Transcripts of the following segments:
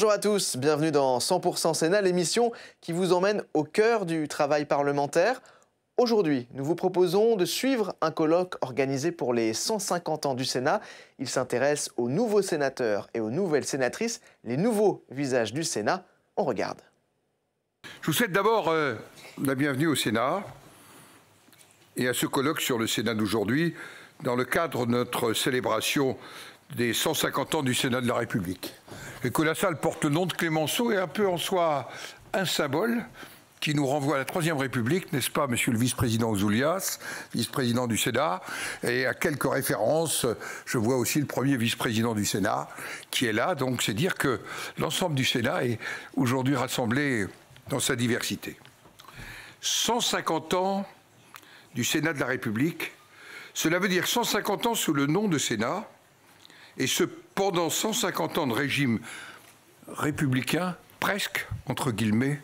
Bonjour à tous, bienvenue dans 100% Sénat, l'émission qui vous emmène au cœur du travail parlementaire. Aujourd'hui, nous vous proposons de suivre un colloque organisé pour les 150 ans du Sénat. Il s'intéresse aux nouveaux sénateurs et aux nouvelles sénatrices, les nouveaux visages du Sénat. On regarde. Je vous souhaite d'abord la bienvenue au Sénat et à ce colloque sur le Sénat d'aujourd'hui dans le cadre de notre célébration des 150 ans du Sénat de la République. Et que la salle porte le nom de Clémenceau est un peu en soi un symbole qui nous renvoie à la Troisième République, n'est-ce pas, monsieur le vice-président Ouzoulias, vice-président du Sénat, et à quelques références, je vois aussi le premier vice-président du Sénat qui est là, donc c'est dire que l'ensemble du Sénat est aujourd'hui rassemblé dans sa diversité. 150 ans du Sénat de la République, cela veut dire 150 ans sous le nom de Sénat, et ce pendant 150 ans de régime républicain, presque, entre guillemets,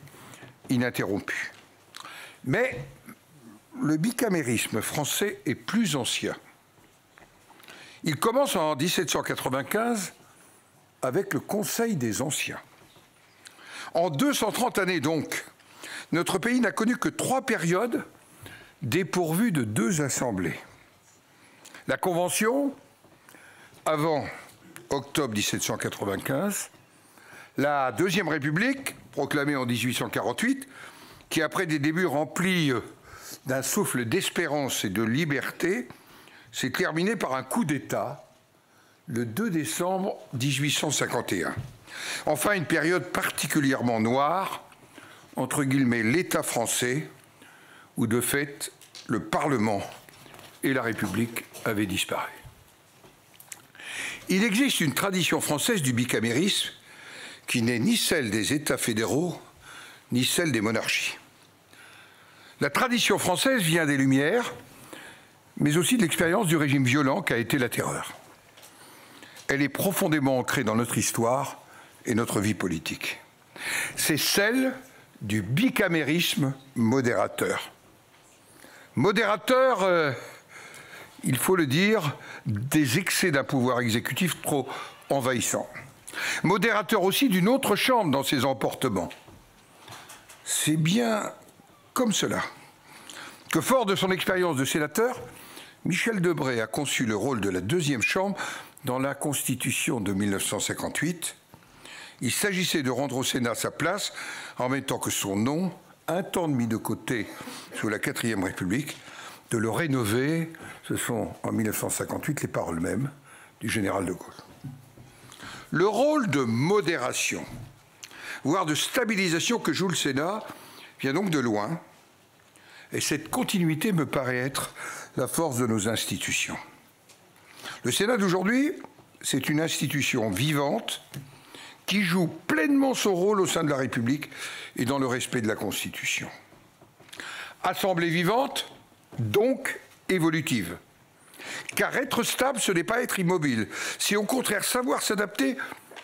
ininterrompu. Mais le bicamérisme français est plus ancien. Il commence en 1795 avec le Conseil des Anciens. En 230 années donc, notre pays n'a connu que 3 périodes dépourvues de 2 assemblées. La Convention, avant octobre 1795, la Deuxième République, proclamée en 1848, qui après des débuts remplis d'un souffle d'espérance et de liberté, s'est terminée par un coup d'État le 2 décembre 1851. Enfin, une période particulièrement noire, entre guillemets, l'État français, où de fait, le Parlement et la République avaient disparu. Il existe une tradition française du bicamérisme qui n'est ni celle des États fédéraux, ni celle des monarchies. La tradition française vient des Lumières, mais aussi de l'expérience du régime violent qu'a été la Terreur. Elle est profondément ancrée dans notre histoire et notre vie politique. C'est celle du bicamérisme modérateur. Modérateur, il faut le dire, des excès d'un pouvoir exécutif trop envahissant. Modérateur aussi d'une autre chambre dans ses emportements. C'est bien comme cela que, fort de son expérience de sénateur, Michel Debré a conçu le rôle de la deuxième chambre dans la Constitution de 1958. Il s'agissait de rendre au Sénat sa place en même temps que son nom, un temps mis de côté sous la 4e République, de le rénover. Ce sont en 1958 les paroles mêmes du général de Gaulle. Le rôle de modération, voire de stabilisation que joue le Sénat, vient donc de loin, et cette continuité me paraît être la force de nos institutions. Le Sénat d'aujourd'hui, c'est une institution vivante qui joue pleinement son rôle au sein de la République et dans le respect de la Constitution. Assemblée vivante, donc évolutive. Car être stable, ce n'est pas être immobile. C'est au contraire savoir s'adapter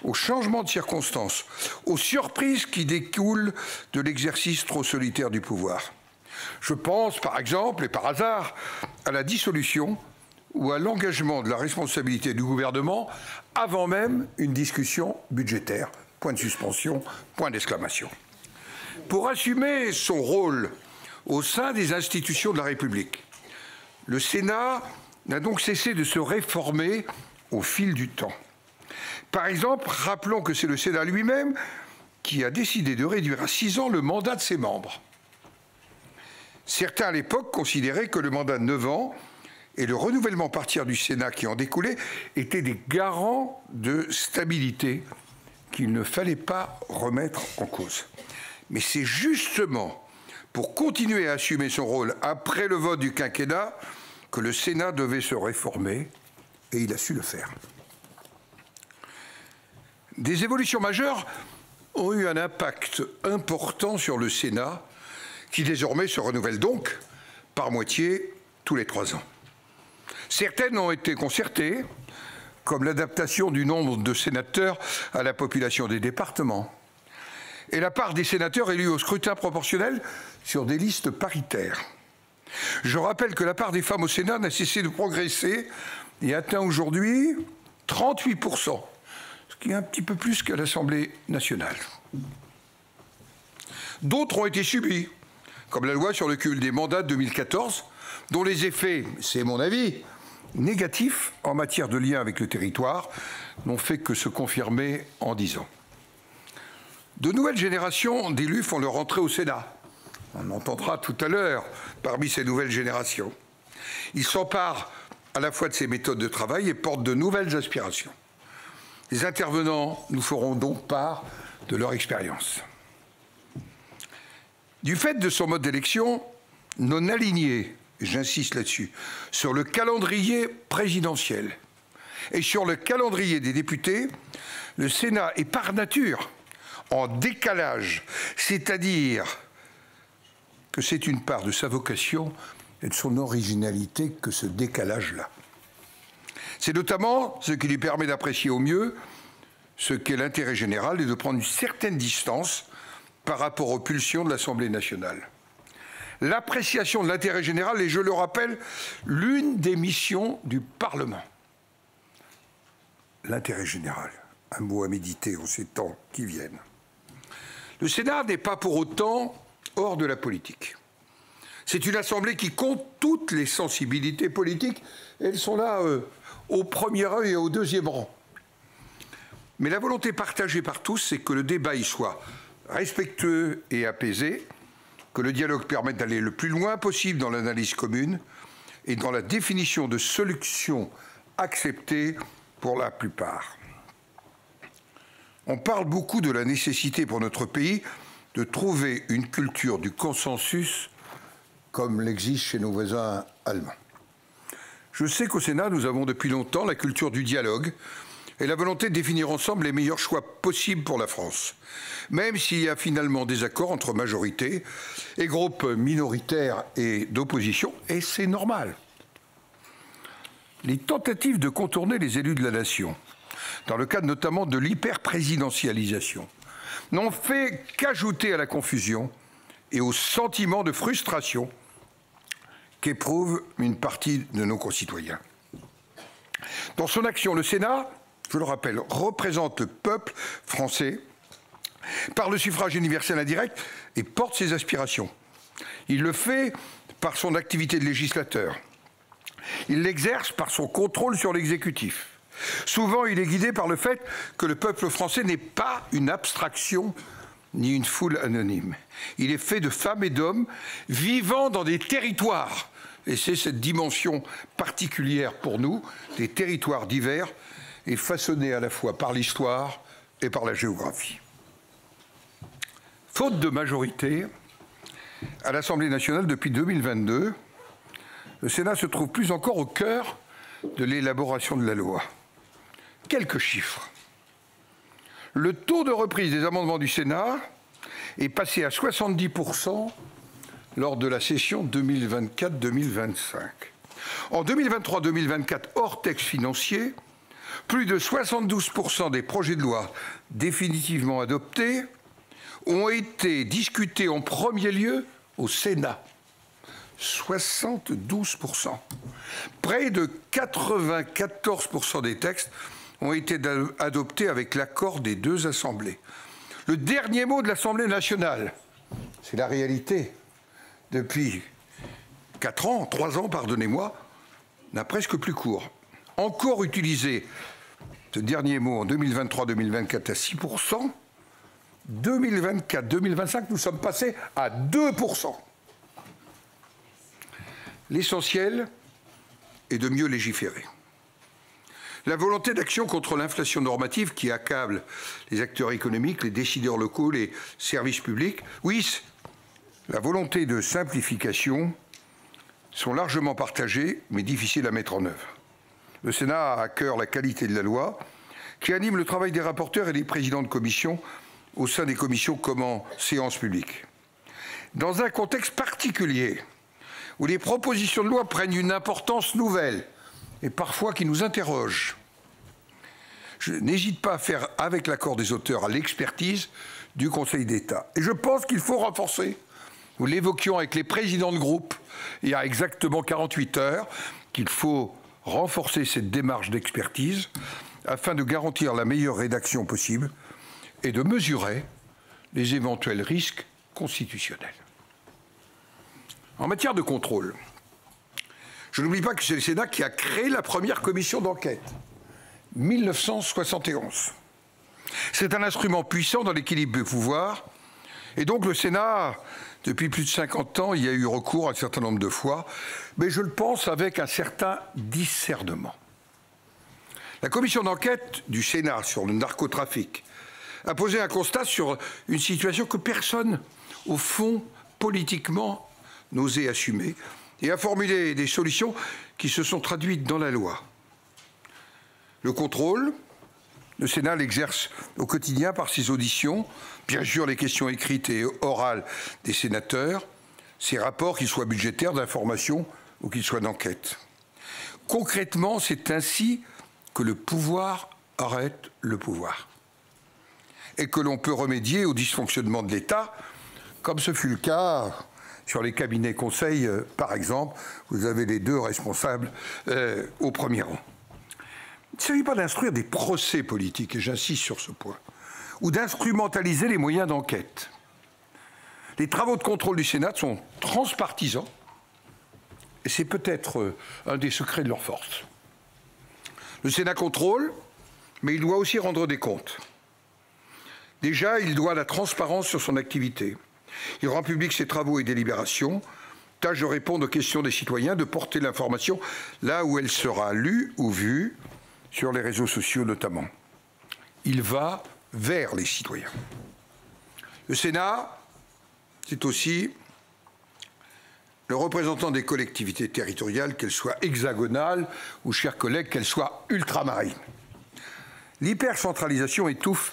aux changements de circonstances, aux surprises qui découlent de l'exercice trop solitaire du pouvoir. Je pense, par exemple, et par hasard, à la dissolution ou à l'engagement de la responsabilité du gouvernement avant même une discussion budgétaire. Point de suspension, point d'exclamation. Pour assumer son rôle au sein des institutions de la République, le Sénat n'a donc cessé de se réformer au fil du temps. Par exemple, rappelons que c'est le Sénat lui-même qui a décidé de réduire à 6 ans le mandat de ses membres. Certains à l'époque considéraient que le mandat de 9 ans et le renouvellement par tiers du Sénat qui en découlait étaient des garants de stabilité qu'il ne fallait pas remettre en cause. Mais c'est justement pour continuer à assumer son rôle après le vote du quinquennat que le Sénat devait se réformer, et il a su le faire. Des évolutions majeures ont eu un impact important sur le Sénat, qui désormais se renouvelle donc par moitié tous les 3 ans. Certaines ont été concertées, comme l'adaptation du nombre de sénateurs à la population des départements, et la part des sénateurs élus au scrutin proportionnel sur des listes paritaires. Je rappelle que la part des femmes au Sénat n'a cessé de progresser et atteint aujourd'hui 38%, ce qui est un petit peu plus qu'à l'Assemblée nationale. D'autres ont été subis, comme la loi sur le cumul des mandats de 2014, dont les effets, c'est mon avis, négatifs en matière de lien avec le territoire, n'ont fait que se confirmer en 10 ans. De nouvelles générations d'élus font leur entrée au Sénat. On entendra tout à l'heure parmi ces nouvelles générations. Ils s'emparent à la fois de ces méthodes de travail et portent de nouvelles aspirations. Les intervenants nous feront donc part de leur expérience. Du fait de son mode d'élection, non aligné, et j'insiste là-dessus, sur le calendrier présidentiel et sur le calendrier des députés, le Sénat est par nature en décalage, c'est-à-dire que c'est une part de sa vocation et de son originalité que ce décalage-là. C'est notamment ce qui lui permet d'apprécier au mieux ce qu'est l'intérêt général et de prendre une certaine distance par rapport aux pulsions de l'Assemblée nationale. L'appréciation de l'intérêt général est, je le rappelle, l'une des missions du Parlement. L'intérêt général, un mot à méditer en ces temps qui viennent. Le Sénat n'est pas pour autant hors de la politique. C'est une assemblée qui compte toutes les sensibilités politiques. Elles sont là au premier rang et au deuxième rang. Mais la volonté partagée par tous, c'est que le débat y soit respectueux et apaisé, que le dialogue permette d'aller le plus loin possible dans l'analyse commune et dans la définition de solutions acceptées pour la plupart. On parle beaucoup de la nécessité pour notre pays de trouver une culture du consensus comme l'existe chez nos voisins allemands. Je sais qu'au Sénat, nous avons depuis longtemps la culture du dialogue et la volonté de définir ensemble les meilleurs choix possibles pour la France, même s'il y a finalement des accords entre majorité et groupes minoritaires et d'opposition, et c'est normal. Les tentatives de contourner les élus de la nation, dans le cadre notamment de l'hyper-présidentialisation, n'ont fait qu'ajouter à la confusion et au sentiment de frustration qu'éprouve une partie de nos concitoyens. Dans son action, le Sénat, je le rappelle, représente le peuple français par le suffrage universel indirect et porte ses aspirations. Il le fait par son activité de législateur. Il l'exerce par son contrôle sur l'exécutif. Souvent, il est guidé par le fait que le peuple français n'est pas une abstraction ni une foule anonyme. Il est fait de femmes et d'hommes vivant dans des territoires. Et c'est cette dimension particulière pour nous, des territoires divers et façonnés à la fois par l'histoire et par la géographie. Faute de majorité, à l'Assemblée nationale depuis 2022, le Sénat se trouve plus encore au cœur de l'élaboration de la loi. Quelques chiffres. Le taux de reprise des amendements du Sénat est passé à 70% lors de la session 2024-2025. En 2023-2024, hors texte financier, plus de 72% des projets de loi définitivement adoptés ont été discutés en premier lieu au Sénat. 72%. Près de 94% des textes ont été adoptés avec l'accord des deux assemblées. Le dernier mot de l'Assemblée nationale, c'est la réalité. Depuis 4 ans, 3 ans, pardonnez-moi, n'a presque plus cours. Encore utilisé, ce dernier mot en 2023-2024 à 6%, 2024-2025, nous sommes passés à 2%. L'essentiel est de mieux légiférer. La volonté d'action contre l'inflation normative qui accable les acteurs économiques, les décideurs locaux, les services publics, oui, la volonté de simplification sont largement partagées, mais difficiles à mettre en œuvre. Le Sénat a à cœur la qualité de la loi, qui anime le travail des rapporteurs et des présidents de commission au sein des commissions comme en séance publique. Dans un contexte particulier, où les propositions de loi prennent une importance nouvelle et parfois qui nous interroge, je n'hésite pas à faire, avec l'accord des auteurs, à l'expertise du Conseil d'État. Et je pense qu'il faut renforcer, nous l'évoquions avec les présidents de groupe il y a exactement 48 heures, qu'il faut renforcer cette démarche d'expertise afin de garantir la meilleure rédaction possible et de mesurer les éventuels risques constitutionnels. En matière de contrôle, je n'oublie pas que c'est le Sénat qui a créé la première commission d'enquête, 1971. C'est un instrument puissant dans l'équilibre des pouvoirs, et donc le Sénat, depuis plus de 50 ans, y a eu recours un certain nombre de fois, mais je le pense avec un certain discernement. La commission d'enquête du Sénat sur le narcotrafic a posé un constat sur une situation que personne, au fond, politiquement, n'osait assumer, et a formulé des solutions qui se sont traduites dans la loi. Le contrôle, le Sénat l'exerce au quotidien par ses auditions, bien sûr les questions écrites et orales des sénateurs, ses rapports, qu'ils soient budgétaires, d'information ou qu'ils soient d'enquête. Concrètement, c'est ainsi que le pouvoir arrête le pouvoir et que l'on peut remédier au dysfonctionnement de l'État, comme ce fut le cas sur les cabinets conseils, par exemple. Vous avez les deux responsables au premier rang. Il ne s'agit pas d'instruire des procès politiques, et j'insiste sur ce point, ou d'instrumentaliser les moyens d'enquête. Les travaux de contrôle du Sénat sont transpartisans, et c'est peut-être un des secrets de leur force. Le Sénat contrôle, mais il doit aussi rendre des comptes. Déjà, il doit la transparence sur son activité. Il rend public ses travaux et délibérations, tâche de répondre aux questions des citoyens, de porter l'information là où elle sera lue ou vue, sur les réseaux sociaux notamment. Il va vers les citoyens. Le Sénat, c'est aussi le représentant des collectivités territoriales, qu'elles soient hexagonales ou, chers collègues, qu'elles soient ultramarines. L'hypercentralisation étouffe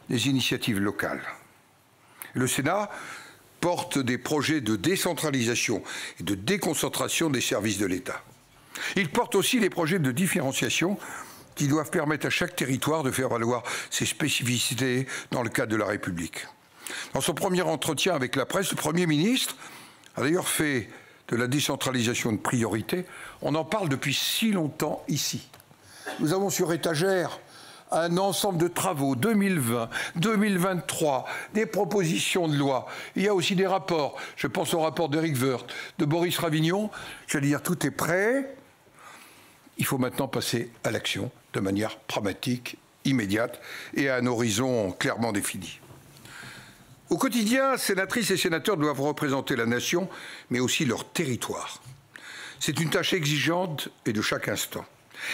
les initiatives locales. Le Sénat porte des projets de décentralisation et de déconcentration des services de l'État. Il porte aussi les projets de différenciation qui doivent permettre à chaque territoire de faire valoir ses spécificités dans le cadre de la République. Dans son premier entretien avec la presse, le Premier ministre a d'ailleurs fait de la décentralisation une priorité. On en parle depuis si longtemps ici. Nous avons sur étagère un ensemble de travaux, 2020, 2023, des propositions de loi. Il y a aussi des rapports. Je pense au rapport d'Éric Woerth, de Boris Ravignon. J'allais dire, tout est prêt. Il faut maintenant passer à l'action de manière pragmatique, immédiate et à un horizon clairement défini. Au quotidien, sénatrices et sénateurs doivent représenter la nation, mais aussi leur territoire. C'est une tâche exigeante et de chaque instant.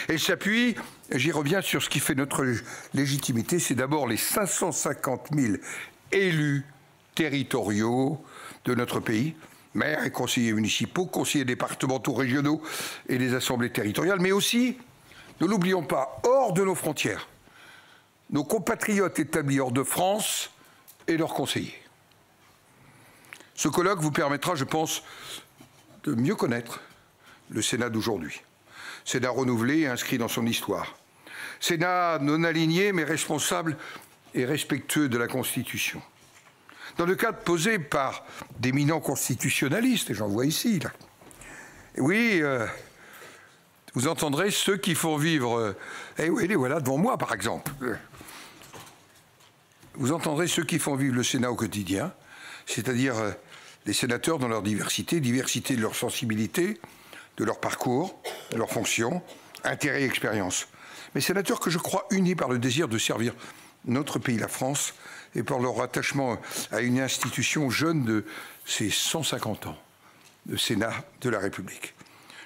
Elle s'appuie, j'y reviens, sur ce qui fait notre légitimité, c'est d'abord les 550 000 élus territoriaux de notre pays, maires et conseillers municipaux, conseillers départementaux, régionaux et les assemblées territoriales, mais aussi, ne l'oublions pas, hors de nos frontières, nos compatriotes établis hors de France et leurs conseillers. Ce colloque vous permettra, je pense, de mieux connaître le Sénat d'aujourd'hui. Sénat renouvelé et inscrit dans son histoire. Sénat non aligné mais responsable et respectueux de la Constitution. Dans le cadre posé par d'éminents constitutionnalistes, et j'en vois ici, là. Oui, vous entendrez ceux qui font vivre... oui, les voilà devant moi, par exemple. Vous entendrez ceux qui font vivre le Sénat au quotidien, c'est-à-dire les sénateurs dans leur diversité, diversité de leur sensibilité, de leur parcours, de leurs fonctions, intérêt et expérience. Mais sénateurs que je crois unis par le désir de servir notre pays, la France, et par leur attachement à une institution jeune de ses 150 ans, le Sénat de la République.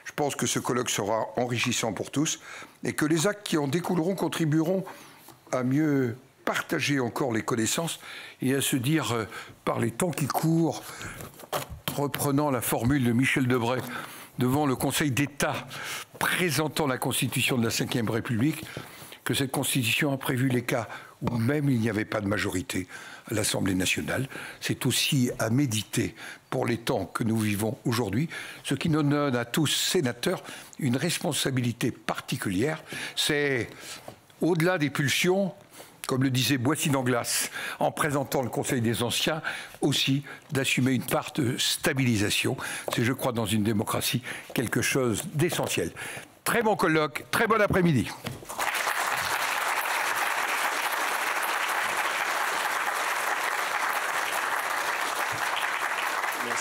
Je pense que ce colloque sera enrichissant pour tous et que les actes qui en découleront contribueront à mieux partager encore les connaissances et à se dire, par les temps qui courent, reprenant la formule de Michel Debré, devant le Conseil d'État présentant la Constitution de la Ve République, que cette Constitution a prévu les cas où même il n'y avait pas de majorité à l'Assemblée nationale. C'est aussi à méditer pour les temps que nous vivons aujourd'hui, ce qui nous donne à tous sénateurs une responsabilité particulière. C'est, au-delà des pulsions, comme le disait Boissy d'Anglas en présentant le Conseil des Anciens, aussi d'assumer une part de stabilisation. C'est, je crois, dans une démocratie, quelque chose d'essentiel. Très bon colloque, très bon après-midi.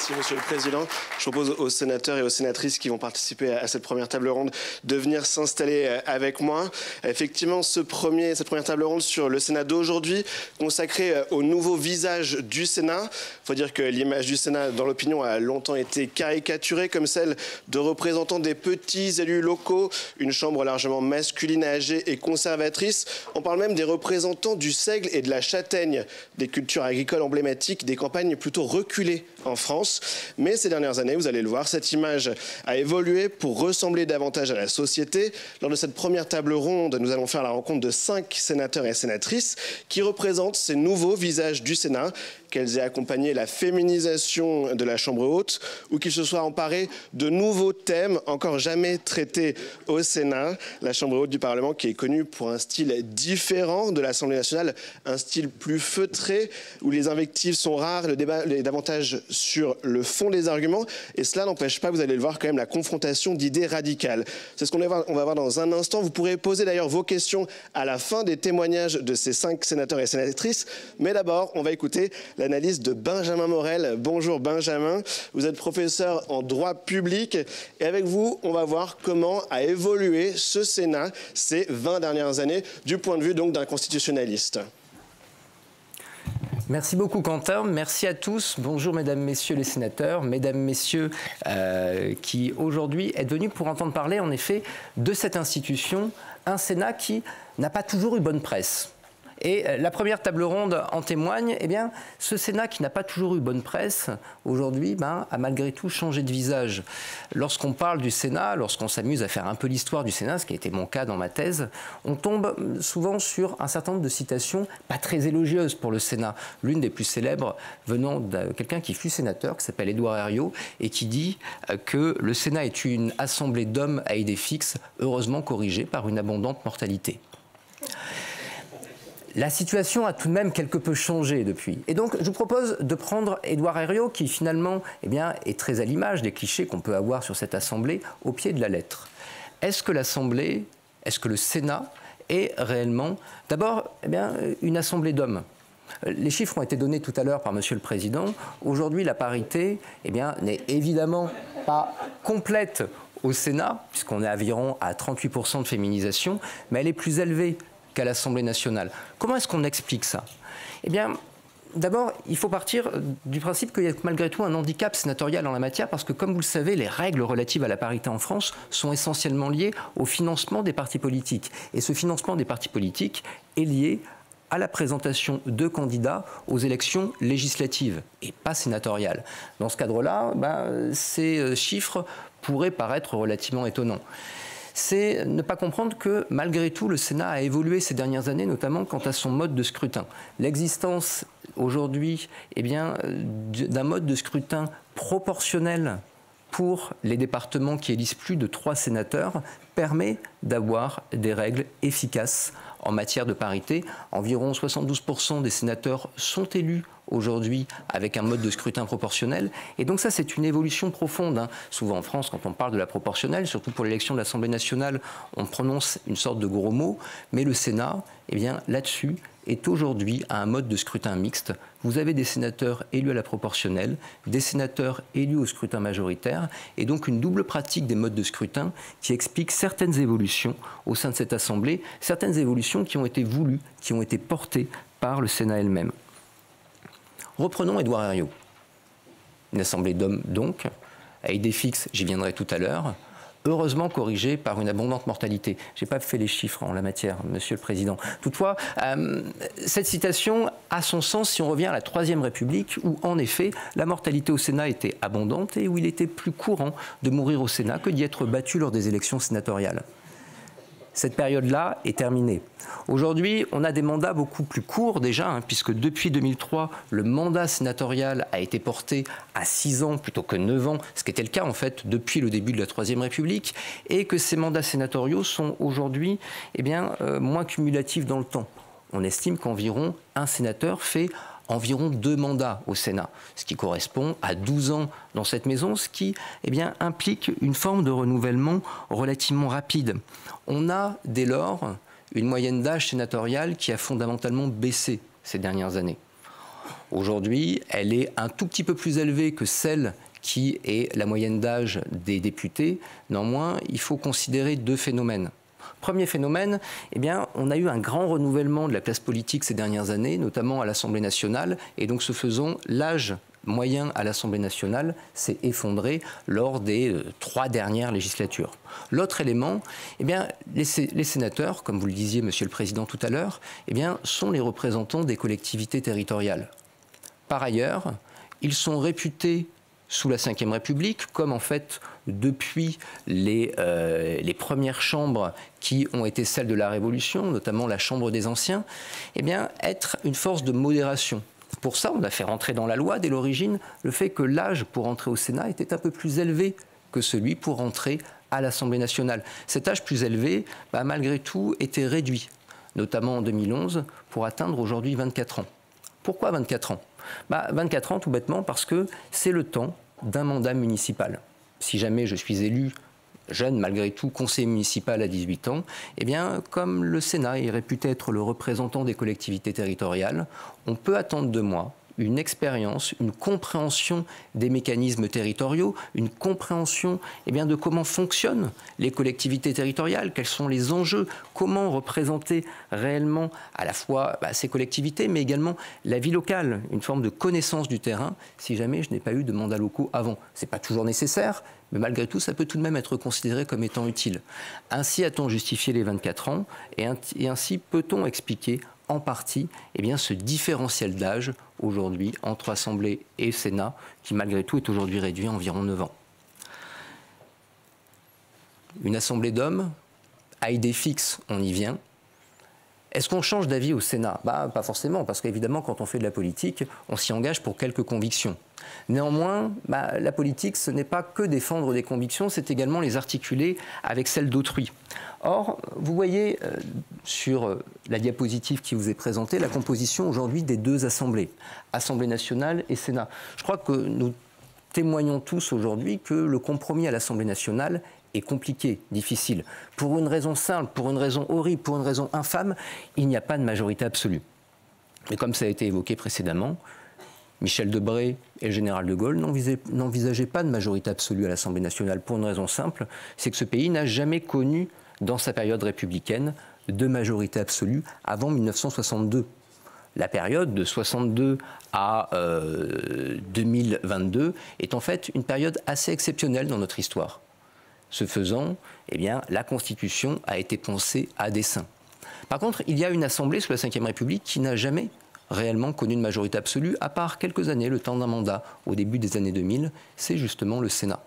Merci, Monsieur le Président. Je propose aux sénateurs et aux sénatrices qui vont participer à cette première table ronde de venir s'installer avec moi. Effectivement, cette première table ronde sur le Sénat d'aujourd'hui, consacrée au nouveau visage du Sénat. Il faut dire que l'image du Sénat, dans l'opinion, a longtemps été caricaturée comme celle de représentants des petits élus locaux, une chambre largement masculine, âgée et conservatrice. On parle même des représentants du seigle et de la châtaigne, des cultures agricoles emblématiques, des campagnes plutôt reculées en France. Mais ces dernières années, vous allez le voir, cette image a évolué pour ressembler davantage à la société. Lors de cette première table ronde, nous allons faire la rencontre de 5 sénateurs et sénatrices qui représentent ces nouveaux visages du Sénat, qu'elles aient accompagné la féminisation de la Chambre haute ou qu'ils se soient emparés de nouveaux thèmes encore jamais traités au Sénat. La Chambre haute du Parlement qui est connue pour un style différent de l'Assemblée nationale, un style plus feutré où les invectives sont rares, le débat est davantage sur le fond des arguments et cela n'empêche pas, vous allez le voir, quand même la confrontation d'idées radicales. C'est ce qu'on va voir dans un instant. Vous pourrez poser d'ailleurs vos questions à la fin des témoignages de ces 5 sénateurs et sénatrices. Mais d'abord, on va écouter l'analyse de Benjamin Morel. Bonjour Benjamin, vous êtes professeur en droit public et avec vous, on va voir comment a évolué ce Sénat ces 20 dernières années du point de vue donc d'un constitutionnaliste. Merci beaucoup Quentin, merci à tous. Bonjour mesdames, messieurs les sénateurs, mesdames, messieurs qui aujourd'hui êtes venus pour entendre parler en effet de cette institution, un Sénat qui n'a pas toujours eu bonne presse. Et la première table ronde en témoigne, eh bien, ce Sénat qui n'a pas toujours eu bonne presse, aujourd'hui, a malgré tout changé de visage. Lorsqu'on parle du Sénat, lorsqu'on s'amuse à faire un peu l'histoire du Sénat, ce qui a été mon cas dans ma thèse, on tombe souvent sur un certain nombre de citations pas très élogieuses pour le Sénat. L'une des plus célèbres venant de quelqu'un qui fut sénateur, qui s'appelle Édouard Herriot, et qui dit que le Sénat est une assemblée d'hommes à idées fixes, heureusement corrigée par une abondante mortalité. La situation a tout de même quelque peu changé depuis. Et donc, je vous propose de prendre Édouard Herriot, qui finalement est très à l'image des clichés qu'on peut avoir sur cette Assemblée, au pied de la lettre. Est-ce que l'Assemblée, est-ce que le Sénat est réellement, d'abord, une Assemblée d'hommes ? Les chiffres ont été donnés tout à l'heure par Monsieur le Président. Aujourd'hui, la parité n'est évidemment pas complète au Sénat, puisqu'on est environ à 38% de féminisation, mais elle est plus élevée qu'à l'Assemblée nationale. Comment est-ce qu'on explique ça ? Eh bien, d'abord, il faut partir du principe qu'il y a malgré tout un handicap sénatorial en la matière, parce que, comme vous le savez, les règles relatives à la parité en France sont essentiellement liées au financement des partis politiques. Et ce financement des partis politiques est lié à la présentation de candidats aux élections législatives et pas sénatoriales. Dans ce cadre-là, ces chiffres pourraient paraître relativement étonnants. C'est ne pas comprendre que, malgré tout, le Sénat a évolué ces dernières années, notamment quant à son mode de scrutin. L'existence, aujourd'hui, d'un mode de scrutin proportionnel pour les départements qui élisent plus de 3 sénateurs permet d'avoir des règles efficaces en matière de parité. Environ 72% des sénateurs sont élus aujourd'hui avec un mode de scrutin proportionnel. Et donc ça, c'est une évolution profonde. Souvent en France, quand on parle de la proportionnelle, surtout pour l'élection de l'Assemblée nationale, on prononce une sorte de gros mot. Mais le Sénat, là-dessus, est aujourd'hui à un mode de scrutin mixte. Vous avez des sénateurs élus à la proportionnelle, des sénateurs élus au scrutin majoritaire, et donc une double pratique des modes de scrutin qui explique certaines évolutions au sein de cette Assemblée, certaines évolutions qui ont été voulues, qui ont été portées par le Sénat elle-même. Reprenons Édouard Herriot. Une assemblée d'hommes, donc, à idées fixes, j'y viendrai tout à l'heure, heureusement corrigée par une abondante mortalité. Je n'ai pas fait les chiffres en la matière, Monsieur le Président. Toutefois, cette citation a son sens si on revient à la Troisième République, où, en effet, la mortalité au Sénat était abondante et où il était plus courant de mourir au Sénat que d'y être battu lors des élections sénatoriales. Cette période-là est terminée. Aujourd'hui, on a des mandats beaucoup plus courts déjà, puisque depuis 2003, le mandat sénatorial a été porté à 6 ans plutôt que 9 ans, ce qui était le cas en fait depuis le début de la Troisième République, et que ces mandats sénatoriaux sont aujourd'hui moins cumulatifs dans le temps. On estime qu'environ un sénateur fait environ 2 mandats au Sénat, ce qui correspond à 12 ans dans cette maison, ce qui implique une forme de renouvellement relativement rapide. On a dès lors une moyenne d'âge sénatoriale qui a fondamentalement baissé ces dernières années. Aujourd'hui, elle est un tout petit peu plus élevée que celle qui est la moyenne d'âge des députés. Néanmoins, il faut considérer deux phénomènes. Premier phénomène, eh bien, on a eu un grand renouvellement de la classe politique ces dernières années, notamment à l'Assemblée nationale, et donc ce faisant, l'âge moyen à l'Assemblée nationale s'est effondré lors des 3 dernières législatures. L'autre élément, eh bien, les sénateurs, comme vous le disiez, Monsieur le Président, tout à l'heure, eh bien, sont les représentants des collectivités territoriales. Par ailleurs, ils sont réputés sous la Ve République, comme en fait depuis les premières chambres qui ont été celles de la Révolution, notamment la Chambre des Anciens, eh bien, être une force de modération. Pour ça, on a fait rentrer dans la loi, dès l'origine, le fait que l'âge pour entrer au Sénat était un peu plus élevé que celui pour entrer à l'Assemblée nationale. Cet âge plus élevé, malgré tout, était réduit, notamment en 2011, pour atteindre aujourd'hui 24 ans. Pourquoi 24 ans ? 24 ans, tout bêtement, parce que c'est le temps d'un mandat municipal. Si jamais je suis élu jeune, malgré tout, conseiller municipal à 18 ans, eh bien, comme le Sénat est réputé être le représentant des collectivités territoriales, on peut attendre de moi une expérience, une compréhension des mécanismes territoriaux, une compréhension de comment fonctionnent les collectivités territoriales, quels sont les enjeux, comment représenter réellement à la fois ces collectivités, mais également la vie locale, une forme de connaissance du terrain, si jamais je n'ai pas eu de mandats locaux avant. Ce n'est pas toujours nécessaire, mais malgré tout, ça peut tout de même être considéré comme étant utile. Ainsi a-t-on justifié les 24 ans, et ainsi peut-on expliquer en partie ce différentiel d'âge aujourd'hui entre Assemblée et Sénat, qui malgré tout est aujourd'hui réduit à environ 9 ans. Une assemblée d'hommes, à idée fixe, on y vient. Est-ce qu'on change d'avis au Sénat ? Pas forcément, parce qu'évidemment, quand on fait de la politique, on s'y engage pour quelques convictions. Néanmoins, la politique, ce n'est pas que défendre des convictions, c'est également les articuler avec celles d'autrui. Or, vous voyez sur la diapositive qui vous est présentée la composition aujourd'hui des deux assemblées, Assemblée nationale et Sénat. Je crois que nous témoignons tous aujourd'hui que le compromis à l'Assemblée nationale est compliqué, difficile. Pour une raison simple, pour une raison horrible, pour une raison infâme, il n'y a pas de majorité absolue. Mais comme ça a été évoqué précédemment, Michel Debré et le général de Gaulle n'envisageaient pas de majorité absolue à l'Assemblée nationale pour une raison simple, c'est que ce pays n'a jamais connu, dans sa période républicaine, de majorité absolue avant 1962. La période de 62 à 2022 est en fait une période assez exceptionnelle dans notre histoire. Ce faisant, la Constitution a été pensée à dessein. Par contre, il y a une assemblée sous la Ve République qui n'a jamais réellement connu de majorité absolue, à part quelques années, le temps d'un mandat, au début des années 2000, c'est justement le Sénat.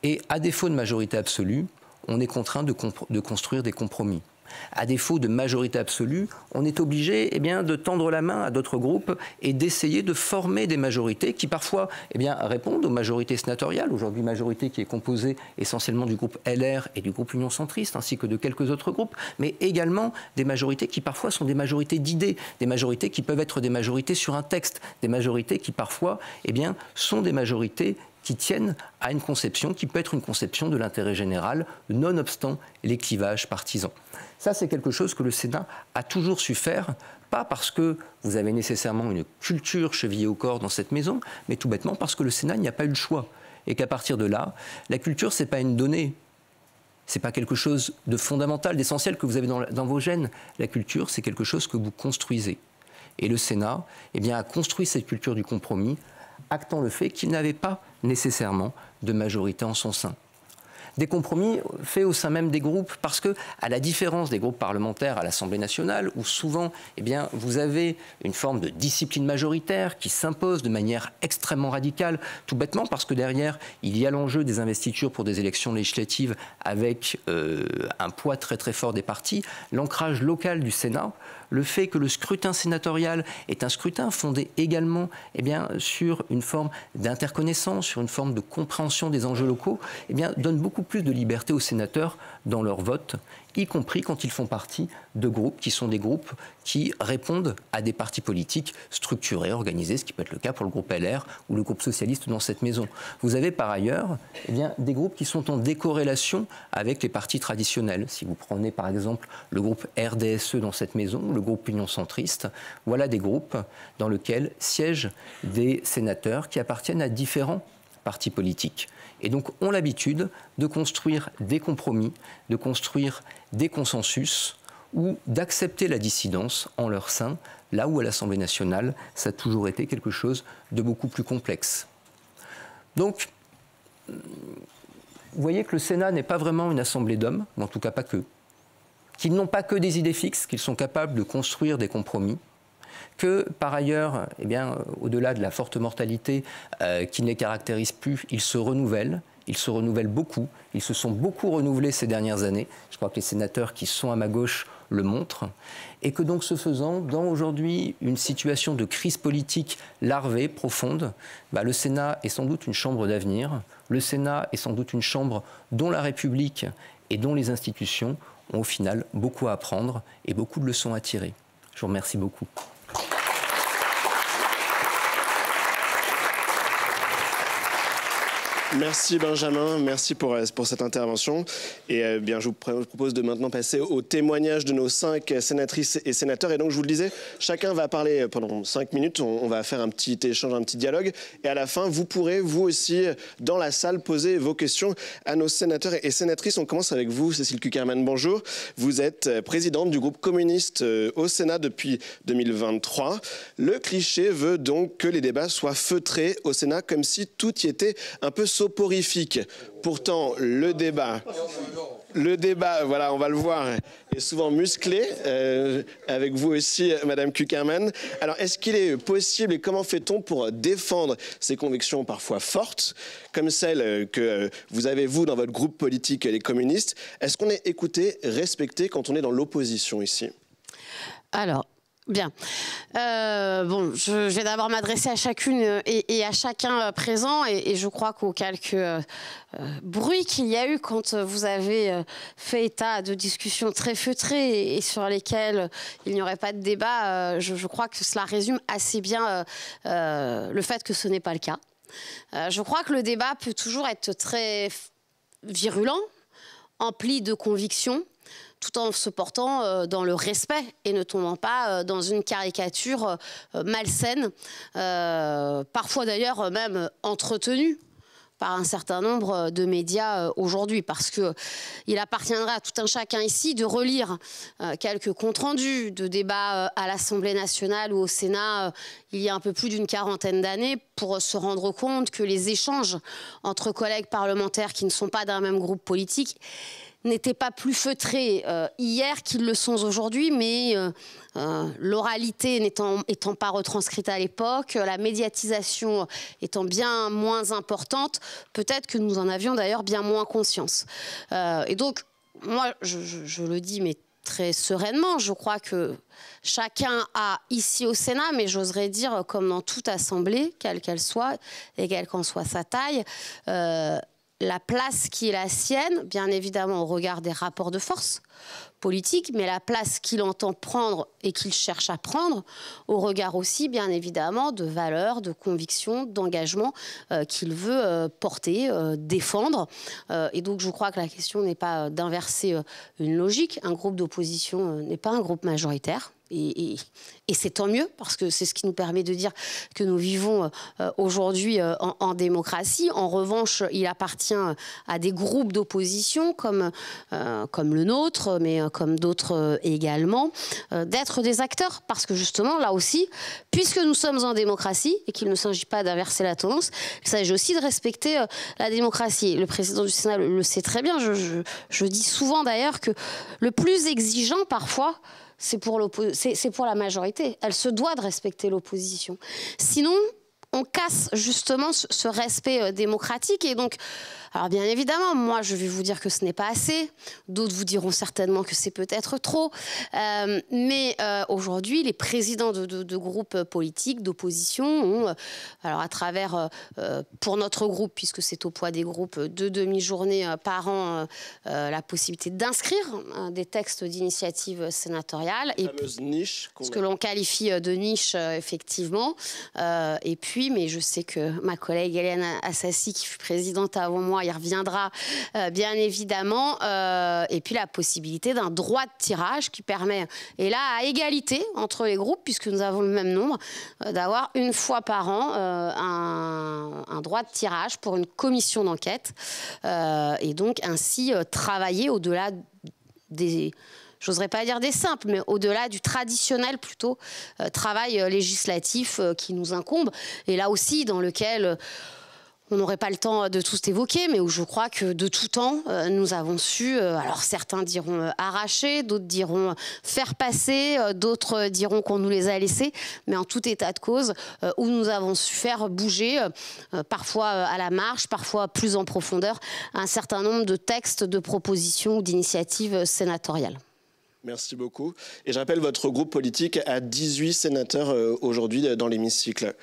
Et à défaut de majorité absolue, on est contraint de construire des compromis. À défaut de majorité absolue, on est obligé de tendre la main à d'autres groupes et d'essayer de former des majorités qui parfois répondent aux majorités sénatoriales. Aujourd'hui, majorité qui est composée essentiellement du groupe LR et du groupe Union centriste, ainsi que de quelques autres groupes, mais également des majorités qui parfois sont des majorités d'idées, des majorités qui peuvent être des majorités sur un texte, des majorités qui parfois sont des majorités qui tiennent à une conception qui peut être une conception de l'intérêt général, nonobstant les clivages partisans. Ça, c'est quelque chose que le Sénat a toujours su faire, pas parce que vous avez nécessairement une culture chevillée au corps dans cette maison, mais tout bêtement parce que le Sénat n'y a pas eu le choix. Et qu'à partir de là, la culture, ce n'est pas une donnée, ce n'est pas quelque chose de fondamental, d'essentiel que vous avez dans vos gènes. La culture, c'est quelque chose que vous construisez. Et le Sénat a construit cette culture du compromis, actant le fait qu'il n'avait pas nécessairement de majorité en son sein. Des compromis faits au sein même des groupes, parce que, à la différence des groupes parlementaires à l'Assemblée nationale, où souvent vous avez une forme de discipline majoritaire qui s'impose de manière extrêmement radicale, tout bêtement parce que derrière, il y a l'enjeu des investitures pour des élections législatives avec un poids très très fort des partis, l'ancrage local du Sénat, le fait que le scrutin sénatorial est un scrutin fondé également sur une forme d'interconnaissance, sur une forme de compréhension des enjeux locaux, donne beaucoup plus de liberté aux sénateurs dans leur vote, y compris quand ils font partie de groupes qui sont des groupes qui répondent à des partis politiques structurés, organisés, ce qui peut être le cas pour le groupe LR ou le groupe socialiste dans cette maison. Vous avez par ailleurs des groupes qui sont en décorrélation avec les partis traditionnels. Si vous prenez par exemple le groupe RDSE dans cette maison, le groupe Union centriste, voilà des groupes dans lesquels siègent des sénateurs qui appartiennent à différents partis politiques. Et donc ont l'habitude de construire des compromis, de construire des consensus ou d'accepter la dissidence en leur sein, là où à l'Assemblée nationale, ça a toujours été quelque chose de beaucoup plus complexe. Donc, vous voyez que le Sénat n'est pas vraiment une assemblée d'hommes, ou en tout cas pas que, qu'ils n'ont pas que des idées fixes, qu'ils sont capables de construire des compromis, que par ailleurs, eh bien, au-delà de la forte mortalité qui ne les caractérise plus, ils se renouvellent beaucoup, ils se sont beaucoup renouvelés ces dernières années, je crois que les sénateurs qui sont à ma gauche le montrent, et que donc ce faisant, dans aujourd'hui une situation de crise politique larvée, profonde, le Sénat est sans doute une chambre d'avenir, le Sénat est sans doute une chambre dont la République et dont les institutions ont au final beaucoup à apprendre et beaucoup de leçons à tirer. Je vous remercie beaucoup. Merci Benjamin, merci pour cette intervention. Et bien, je vous propose de maintenant passer au témoignage de nos 5 sénatrices et sénateurs. Et donc, je vous le disais, chacun va parler pendant 5 minutes. On va faire un petit échange, un petit dialogue. Et à la fin, vous pourrez, vous aussi, dans la salle, poser vos questions à nos sénateurs et sénatrices. On commence avec vous, Cécile Cukierman. Bonjour. Vous êtes présidente du groupe communiste au Sénat depuis 2023. Le cliché veut donc que les débats soient feutrés au Sénat, comme si tout y était un peu soporifique. Pourtant, le débat, voilà, on va le voir, est souvent musclé, avec vous aussi, Madame Cukierman. Alors, est-ce qu'il est possible et comment fait-on pour défendre ces convictions parfois fortes, comme celles que vous avez, vous, dans votre groupe politique, les communistes? Est-ce qu'on est écouté, respecté quand on est dans l'opposition ici? Alors, bien. Bon, je vais d'abord m'adresser à chacune et à chacun présent, et je crois qu'aux quelques bruits qu'il y a eu quand vous avez fait état de discussions très feutrées et sur lesquelles il n'y aurait pas de débat, je crois que cela résume assez bien le fait que ce n'est pas le cas. Je crois que le débat peut toujours être très virulent, empli de convictions, tout en se portant dans le respect et ne tombant pas dans une caricature malsaine, parfois d'ailleurs même entretenue par un certain nombre de médias aujourd'hui, parce qu'il appartiendra à tout un chacun ici de relire quelques comptes rendus de débats à l'Assemblée nationale ou au Sénat il y a un peu plus d'une quarantaine d'années pour se rendre compte que les échanges entre collègues parlementaires qui ne sont pas d'un même groupe politique n'étaient pas plus feutrés hier qu'ils le sont aujourd'hui, mais l'oralité n'étant pas retranscrite à l'époque, la médiatisation étant bien moins importante, peut-être que nous en avions d'ailleurs bien moins conscience. Et donc, moi, je le dis, mais très sereinement, je crois que chacun a ici au Sénat, mais j'oserais dire comme dans toute assemblée, quelle qu'elle soit, et quelle qu'en soit sa taille, la place qui est la sienne, bien évidemment au regard des rapports de force politiques, mais la place qu'il entend prendre et qu'il cherche à prendre au regard aussi, bien évidemment, de valeurs, de convictions, d'engagements qu'il veut porter, défendre. Et donc je crois que la question n'est pas d'inverser une logique. Un groupe d'opposition n'est pas un groupe majoritaire. Et c'est tant mieux, parce que c'est ce qui nous permet de dire que nous vivons aujourd'hui en démocratie. En revanche, il appartient à des groupes d'opposition comme le nôtre, mais comme d'autres également, d'être des acteurs. Parce que justement, là aussi, puisque nous sommes en démocratie et qu'il ne s'agit pas d'inverser la tendance, il s'agit aussi de respecter la démocratie. Le président du Sénat le sait très bien. Je dis souvent d'ailleurs que le plus exigeant parfois, c'est pour la majorité. Elle se doit de respecter l'opposition. Sinon, on casse justement ce respect démocratique. Et donc, alors bien évidemment, moi je vais vous dire que ce n'est pas assez. D'autres vous diront certainement que c'est peut-être trop. Mais aujourd'hui, les présidents de groupes politiques, d'opposition, ont, alors à travers, pour notre groupe, puisque c'est au poids des groupes, 2 demi-journées par an, la possibilité d'inscrire des textes d'initiative sénatoriale. La fameuse niche. Ce que l'on qualifie de niche, effectivement. Et puis, appui, mais je sais que ma collègue Hélène Assassi, qui fut présidente avant moi, y reviendra bien évidemment. Et puis la possibilité d'un droit de tirage qui permet, et là à égalité entre les groupes, puisque nous avons le même nombre, d'avoir une fois par an un droit de tirage pour une commission d'enquête. Et donc ainsi travailler au-delà des... J'oserais pas dire des simples, mais au-delà du traditionnel plutôt travail législatif qui nous incombe. Et là aussi, dans lequel on n'aurait pas le temps de tous évoquer, mais où je crois que de tout temps, nous avons su, alors certains diront arracher, d'autres diront faire passer, d'autres diront qu'on nous les a laissés, mais en tout état de cause, où nous avons su faire bouger, parfois à la marge, parfois plus en profondeur, un certain nombre de textes, de propositions ou d'initiatives sénatoriales. Merci beaucoup. Et je rappelle, votre groupe politique a 18 sénateurs aujourd'hui dans l'hémicycle.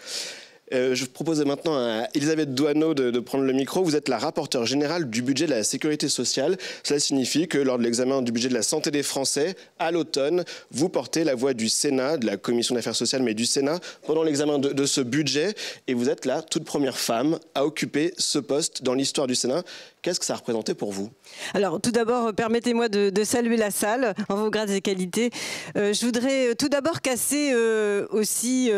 Je propose maintenant à Elisabeth Doineau de prendre le micro. Vous êtes la rapporteure générale du budget de la sécurité sociale. Cela signifie que lors de l'examen du budget de la santé des Français, à l'automne, vous portez la voix du Sénat, de la Commission d'affaires sociales, mais du Sénat, pendant l'examen de ce budget. Et vous êtes la toute première femme à occuper ce poste dans l'histoire du Sénat. Qu'est-ce que ça a représenté pour vous? Alors, tout d'abord, permettez-moi de saluer la salle en vos grades et qualités. Je voudrais tout d'abord casser aussi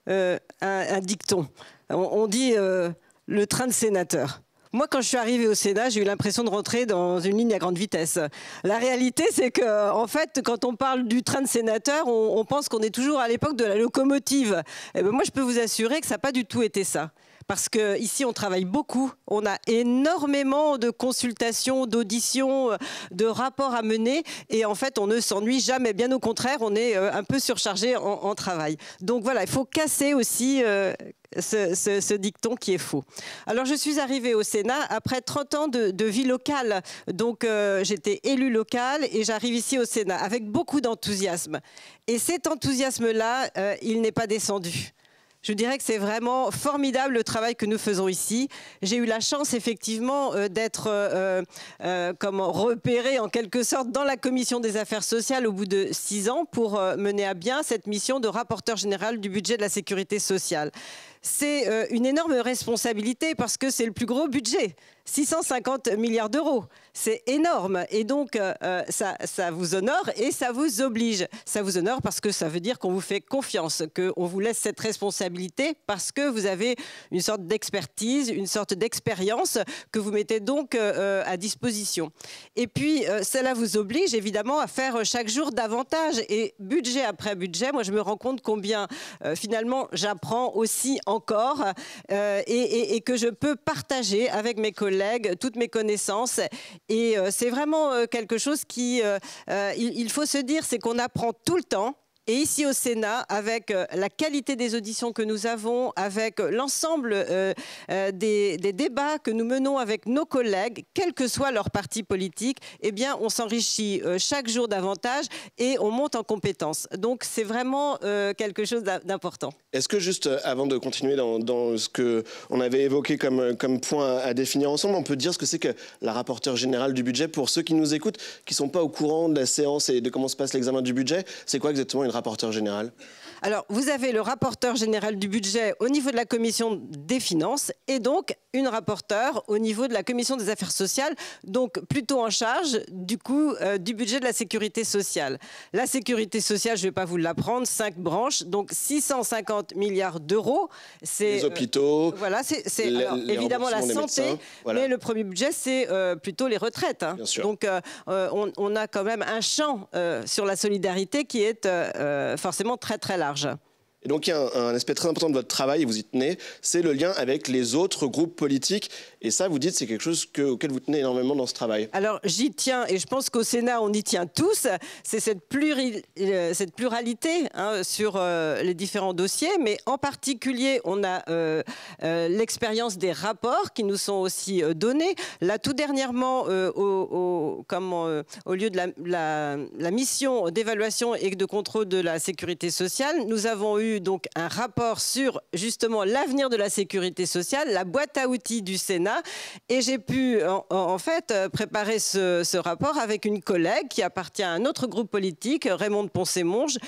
un dicton. On dit le train de sénateur. Moi, quand je suis arrivée au Sénat, j'ai eu l'impression de rentrer dans une ligne à grande vitesse. La réalité, c'est que, en fait, quand on parle du train de sénateur, on pense qu'on est toujours à l'époque de la locomotive. Et ben, moi, je peux vous assurer que ça n'a pas du tout été ça. Parce qu'ici, on travaille beaucoup. On a énormément de consultations, d'auditions, de rapports à mener. Et en fait, on ne s'ennuie jamais. Bien au contraire, on est un peu surchargé en travail. Donc voilà, il faut casser aussi ce dicton qui est faux. Alors, je suis arrivée au Sénat après 30 ans de vie locale. Donc, j'étais élue locale et j'arrive ici au Sénat avec beaucoup d'enthousiasme. Et cet enthousiasme-là, il n'est pas descendu. Je dirais que c'est vraiment formidable le travail que nous faisons ici. J'ai eu la chance effectivement d'être repérée en quelque sorte dans la commission des affaires sociales au bout de 6 ans pour mener à bien cette mission de rapporteur général du budget de la sécurité sociale. C'est une énorme responsabilité parce que c'est le plus gros budget, 650 milliards d'euros. C'est énorme et donc ça vous honore et ça vous oblige. Ça vous honore parce que ça veut dire qu'on vous fait confiance, qu'on vous laisse cette responsabilité parce que vous avez une sorte d'expertise, une sorte d'expérience que vous mettez donc à disposition. Et puis cela vous oblige évidemment à faire chaque jour davantage et budget après budget, moi je me rends compte combien finalement j'apprends aussi encore et que je peux partager avec mes collègues toutes mes connaissances. Et c'est vraiment quelque chose qui, il faut se dire, c'est qu'on apprend tout le temps. Et ici au Sénat, avec la qualité des auditions que nous avons, avec l'ensemble des débats que nous menons avec nos collègues, quel que soit leur parti politique, eh bien, on s'enrichit chaque jour davantage et on monte en compétences. Donc, c'est vraiment quelque chose d'important. Est-ce que juste avant de continuer dans ce qu'on avait évoqué comme point à définir ensemble, on peut dire ce que c'est que la rapporteure générale du budget pour ceux qui nous écoutent, qui ne sont pas au courant de la séance et de comment se passe l'examen du budget? C'est quoi exactement une rapporteur général? Alors, vous avez le rapporteur général du budget au niveau de la commission des finances et donc une rapporteure au niveau de la commission des affaires sociales, donc plutôt en charge du coup du budget de la sécurité sociale. La sécurité sociale, je ne vais pas vous l'apprendre, 5 branches, donc 650 milliards d'euros. Les hôpitaux, voilà, c'est évidemment la santé, voilà. Mais le premier budget, c'est plutôt les retraites. Hein. Bien sûr. Donc, on a quand même un champ sur la solidarité qui est forcément très très large. Et donc il y a un aspect très important de votre travail, et vous y tenez, c'est le lien avec les autres groupes politiques. Et ça, vous dites, c'est quelque chose auquel vous tenez énormément dans ce travail. Alors j'y tiens, et je pense qu'au Sénat, on y tient tous. C'est cette pluralité hein, sur les différents dossiers. Mais en particulier, on a l'expérience des rapports qui nous sont aussi donnés. Là, tout dernièrement, au lieu de la mission d'évaluation et de contrôle de la sécurité sociale, nous avons eu eu donc un rapport sur justement l'avenir de la sécurité sociale, la boîte à outils du Sénat. Et j'ai pu en fait préparer ce rapport avec une collègue qui appartient à un autre groupe politique, Raymonde Poncet-Monge.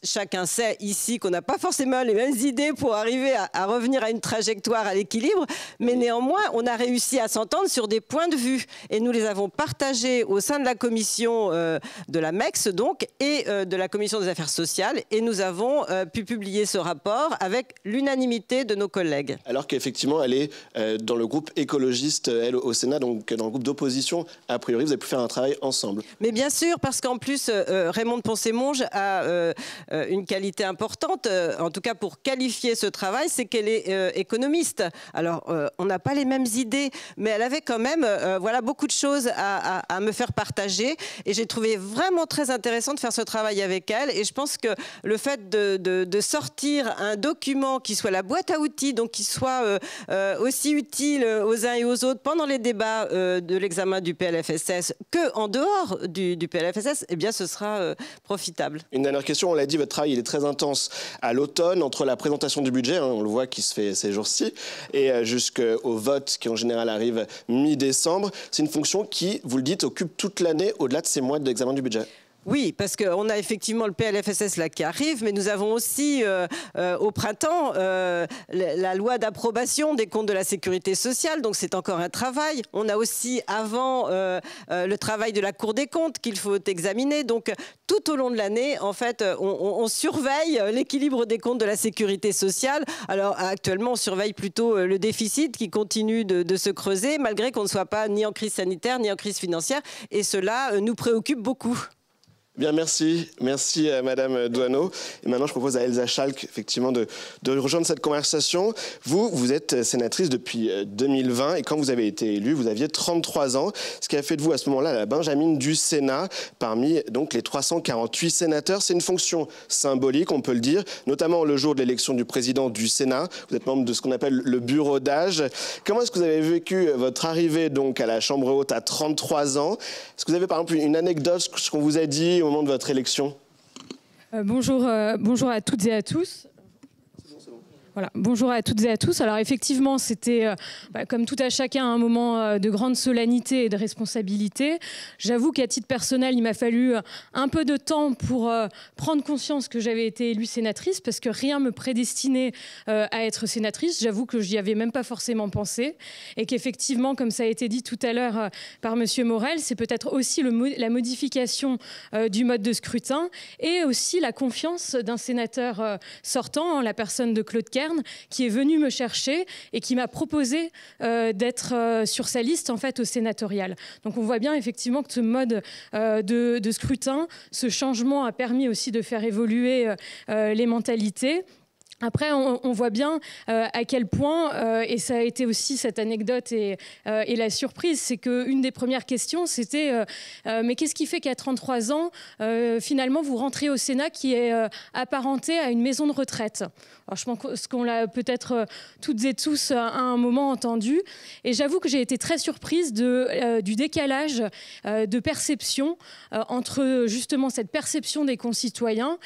Chacun sait ici qu'on n'a pas forcément les mêmes idées pour arriver à revenir à une trajectoire à l'équilibre, mais néanmoins, on a réussi à s'entendre sur des points de vue. Et nous les avons partagés au sein de la commission de la MEX, donc, et de la commission des affaires sociales. Et nous avons pu publier ce rapport avec l'unanimité de nos collègues. Alors qu'effectivement, elle est dans le groupe écologiste, elle, au Sénat, donc dans le groupe d'opposition. A priori, vous avez pu faire un travail ensemble. Mais bien sûr, parce qu'en plus, Raymonde Poncet-Monge a une qualité importante, en tout cas pour qualifier ce travail, c'est qu'elle est économiste. Alors, on n'a pas les mêmes idées, mais elle avait quand même voilà, beaucoup de choses à me faire partager. Et j'ai trouvé vraiment très intéressant de faire ce travail avec elle. Et je pense que le fait de sortir un document qui soit la boîte à outils, donc qui soit aussi utile aux uns et aux autres pendant les débats de l'examen du PLFSS qu'en dehors du PLFSS, eh bien, ce sera profitable. Une dernière question, on l'a dit, votre travail il est très intense à l'automne, entre la présentation du budget, hein, on le voit qui se fait ces jours-ci, et jusqu'au vote qui en général arrive mi-décembre. C'est une fonction qui, vous le dites, occupe toute l'année au-delà de ces mois d'examen du budget. Oui, parce qu'on a effectivement le PLFSS là qui arrive, mais nous avons aussi au printemps la loi d'approbation des comptes de la sécurité sociale, donc c'est encore un travail. On a aussi avant le travail de la Cour des comptes qu'il faut examiner. Donc tout au long de l'année, en fait, on surveille l'équilibre des comptes de la sécurité sociale. Alors actuellement, on surveille plutôt le déficit qui continue de se creuser, malgré qu'on ne soit pas ni en crise sanitaire ni en crise financière. Et cela nous préoccupe beaucoup. Bien, merci. Merci à Madame Doineau. Et maintenant, je propose à Elsa Schalk, effectivement, de rejoindre cette conversation. Vous êtes sénatrice depuis 2020 et quand vous avez été élue, vous aviez 33 ans, ce qui a fait de vous, à ce moment-là, la Benjamine du Sénat, parmi donc les 348 sénateurs. C'est une fonction symbolique, on peut le dire, notamment le jour de l'élection du président du Sénat. Vous êtes membre de ce qu'on appelle le bureau d'âge. Comment est-ce que vous avez vécu votre arrivée donc à la Chambre haute à 33 ans? Est-ce que vous avez, par exemple, une anecdote, ce qu'on vous a dit au moment de votre élection? Bonjour à toutes et à tous. Voilà. Bonjour à toutes et à tous. Alors effectivement, c'était comme tout à chacun un moment de grande solennité et de responsabilité. J'avoue qu'à titre personnel, il m'a fallu un peu de temps pour prendre conscience que j'avais été élue sénatrice, parce que rien me prédestinait à être sénatrice. J'avoue que j'y avais même pas forcément pensé, et qu'effectivement, comme ça a été dit tout à l'heure par Monsieur Morel, c'est peut-être aussi la modification du mode de scrutin et aussi la confiance d'un sénateur sortant, en la personne de Claude Kern, qui est venu me chercher et qui m'a proposé d'être sur sa liste en fait au sénatorial. Donc on voit bien effectivement que ce mode de scrutin, ce changement a permis aussi de faire évoluer les mentalités. Après, on voit bien à quel point, et ça a été aussi cette anecdote et la surprise, c'est qu'une des premières questions, c'était mais qu'est-ce qui fait qu'à 33 ans, finalement, vous rentrez au Sénat qui est apparenté à une maison de retraite? Alors, je pense qu'on l'a peut-être toutes et tous à un moment entendu. Et j'avoue que j'ai été très surprise du décalage de perception entre justement cette perception des concitoyens,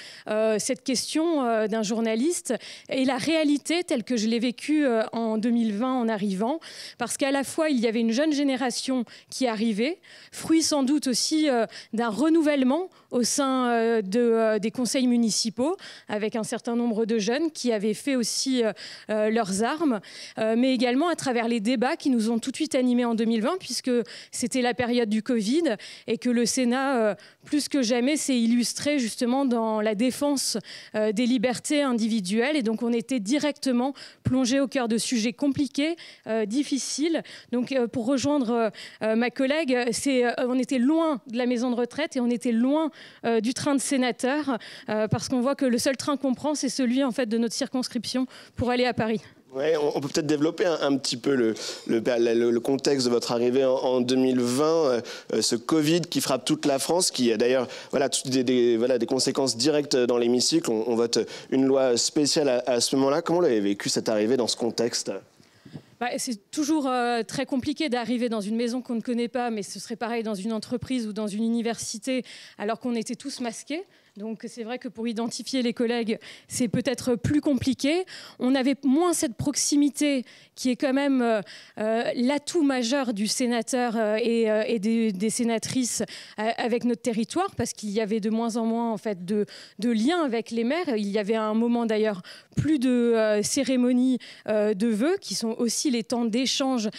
cette question d'un journaliste, et la réalité telle que je l'ai vécue en 2020 en arrivant, parce qu'à la fois il y avait une jeune génération qui arrivait, fruit sans doute aussi d'un renouvellement au sein des conseils municipaux, avec un certain nombre de jeunes qui avaient fait aussi leurs armes, mais également à travers les débats qui nous ont tout de suite animés en 2020, puisque c'était la période du Covid et que le Sénat, plus que jamais, s'est illustré justement dans la défense des libertés individuelles. Et donc, on était directement plongé au cœur de sujets compliqués, difficiles. Donc, pour rejoindre ma collègue, on était loin de la maison de retraite et on était loin du train de sénateur, parce qu'on voit que le seul train qu'on prend, c'est celui en fait, de notre circonscription pour aller à Paris. Ouais, on peut peut-être développer un petit peu le contexte de votre arrivée en 2020, ce Covid qui frappe toute la France, qui a d'ailleurs des conséquences directes dans l'hémicycle. On vote une loi spéciale à ce moment-là. Comment vous avez vécu cette arrivée dans ce contexte ? C'est toujours très compliqué d'arriver dans une maison qu'on ne connaît pas, mais ce serait pareil dans une entreprise ou dans une université, alors qu'on était tous masqués. Donc c'est vrai que pour identifier les collègues, c'est peut-être plus compliqué. On avait moins cette proximité qui est quand même l'atout majeur du sénateur et des sénatrices avec notre territoire, parce qu'il y avait de moins en moins en fait, de liens avec les maires. Il y avait à un moment d'ailleurs plus de cérémonies de vœux, qui sont aussi les temps d'échange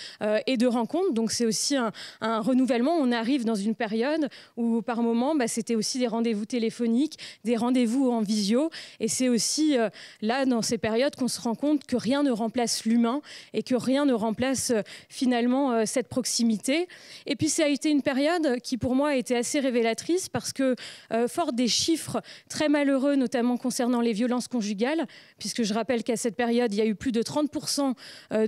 et de rencontres. Donc c'est aussi un renouvellement. On arrive dans une période où par moment, c'était aussi des rendez-vous téléphoniques, des rendez-vous en visio. Et c'est aussi là, dans ces périodes, qu'on se rend compte que rien ne remplace l'humain et que rien ne remplace finalement cette proximité. Et puis ça a été une période qui pour moi a été assez révélatrice parce que fort des chiffres très malheureux, notamment concernant les violences conjugales, puisque je rappelle qu'à cette période, il y a eu plus de 30%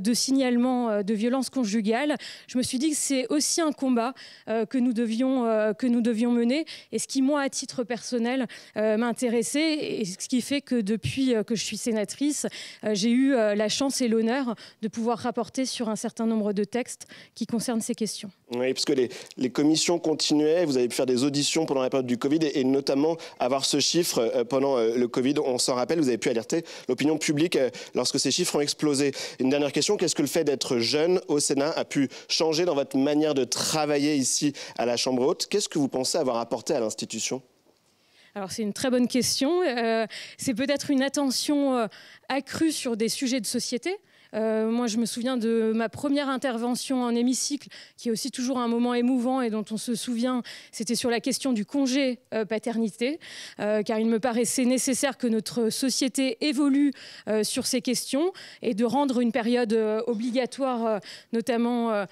de signalements de violences conjugales, je me suis dit que c'est aussi un combat que nous devions mener, et ce qui, moi, à titre personnel, m'intéressait, et ce qui fait que depuis que je suis sénatrice, j'ai eu la chance et l'honneur de pouvoir rapporter sur un certain nombre de textes qui concernent ces questions. Oui, parce que les commissions continuaient, vous avez pu faire des auditions pendant la période du Covid et notamment avoir ce chiffre pendant le Covid. On s'en rappelle, vous avez pu alerter l'opinion publique lorsque ces chiffres ont explosé. Une dernière question, qu'est-ce que le fait d'être jeune au Sénat a pu changer dans votre manière de travailler ici à la Chambre haute? Qu'est-ce que vous pensez avoir apporté à l'institution? Alors c'est une très bonne question. C'est peut-être une attention accrue sur des sujets de société. Moi, je me souviens de ma première intervention en hémicycle, qui est aussi toujours un moment émouvant et dont on se souvient. C'était sur la question du congé paternité, car il me paraissait nécessaire que notre société évolue sur ces questions et de rendre une période obligatoire, notamment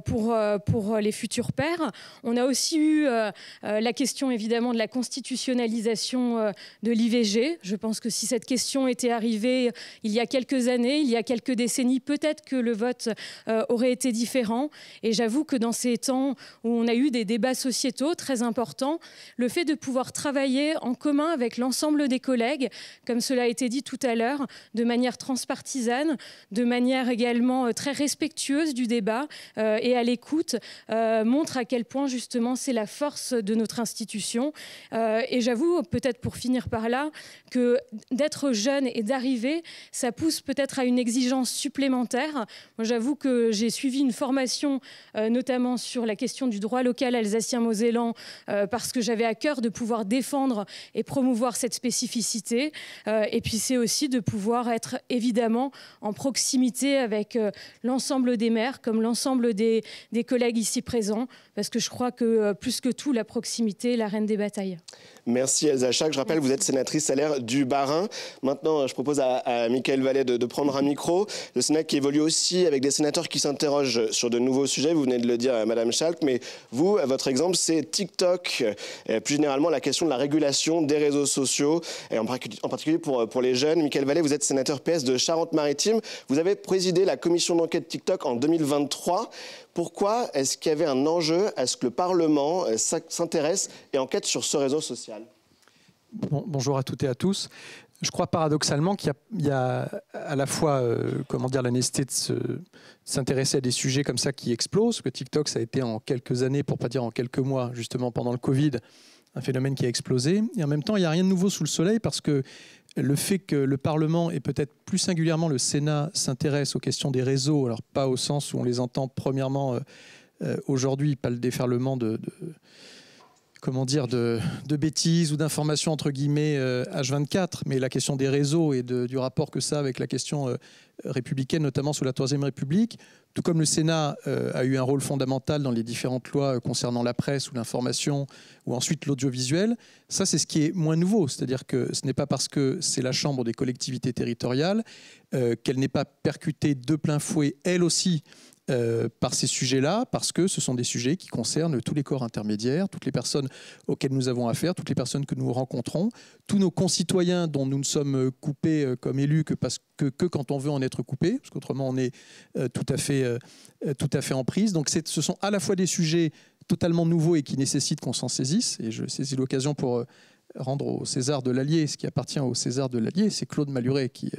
pour les futurs pères. On a aussi eu la question, évidemment, de la constitutionnalisation de l'IVG. Je pense que si cette question était arrivée il y a quelques années, il y a quelques décennies, peut-être que le vote aurait été différent. Et j'avoue que dans ces temps où on a eu des débats sociétaux très importants, le fait de pouvoir travailler en commun avec l'ensemble des collègues, comme cela a été dit tout à l'heure, de manière transpartisane, de manière également très respectueuse du débat et à l'écoute, montre à quel point justement c'est la force de notre institution. Et j'avoue, peut-être pour finir par là, que d'être jeune et d'arriver, ça pousse peut-être à une exigence supplémentaire. Moi, j'avoue que j'ai suivi une formation, notamment sur la question du droit local alsacien-mosellan, parce que j'avais à cœur de pouvoir défendre et promouvoir cette spécificité. Et puis, c'est aussi de pouvoir être évidemment en proximité avec l'ensemble des maires, comme l'ensemble des collègues ici présents, parce que je crois que plus que tout, la proximité est la reine des batailles. Merci Elsa Chac. Je rappelle, vous êtes sénatrice LR du Bas-Rhin. Maintenant, je propose à Mickaël Vallet de prendre un micro. Le Sénat qui évolue aussi avec des sénateurs qui s'interrogent sur de nouveaux sujets. Vous venez de le dire à Madame Schalck, mais vous, votre exemple, c'est TikTok. Et plus généralement, la question de la régulation des réseaux sociaux, et en particulier pour les jeunes. Mickaël Vallet, vous êtes sénateur PS de Charente-Maritime. Vous avez présidé la commission d'enquête TikTok en 2023. Pourquoi est-ce qu'il y avait un enjeu à ce que le Parlement s'intéresse et enquête sur ce réseau social? Bonjour à toutes et à tous. Je crois paradoxalement qu'il y a à la fois la nécessité de s'intéresser à des sujets comme ça qui explosent, parce que TikTok, ça a été en quelques années, pour ne pas dire en quelques mois, justement pendant le Covid, un phénomène qui a explosé. Et en même temps, il n'y a rien de nouveau sous le soleil, parce que le fait que le Parlement et peut-être plus singulièrement le Sénat s'intéressent aux questions des réseaux, alors pas au sens où on les entend premièrement aujourd'hui, pas le déferlement de bêtises ou d'informations entre guillemets H24, mais la question des réseaux et du rapport que ça a avec la question républicaine, notamment sous la Troisième République, tout comme le Sénat a eu un rôle fondamental dans les différentes lois concernant la presse ou l'information, ou ensuite l'audiovisuel. Ça, c'est ce qui est moins nouveau, c'est-à-dire que ce n'est pas parce que c'est la Chambre des collectivités territoriales qu'elle n'est pas percutée de plein fouet, elle aussi, par ces sujets-là, parce que ce sont des sujets qui concernent tous les corps intermédiaires, toutes les personnes auxquelles nous avons affaire, toutes les personnes que nous rencontrons, tous nos concitoyens dont nous ne sommes coupés comme élus que quand on veut en être coupé, parce qu'autrement on est tout à fait en prise. Donc ce sont à la fois des sujets totalement nouveaux et qui nécessitent qu'on s'en saisisse, et je saisis l'occasion pour rendre au César de l'Allier ce qui appartient au César de l'Allier. C'est Claude Maluret qui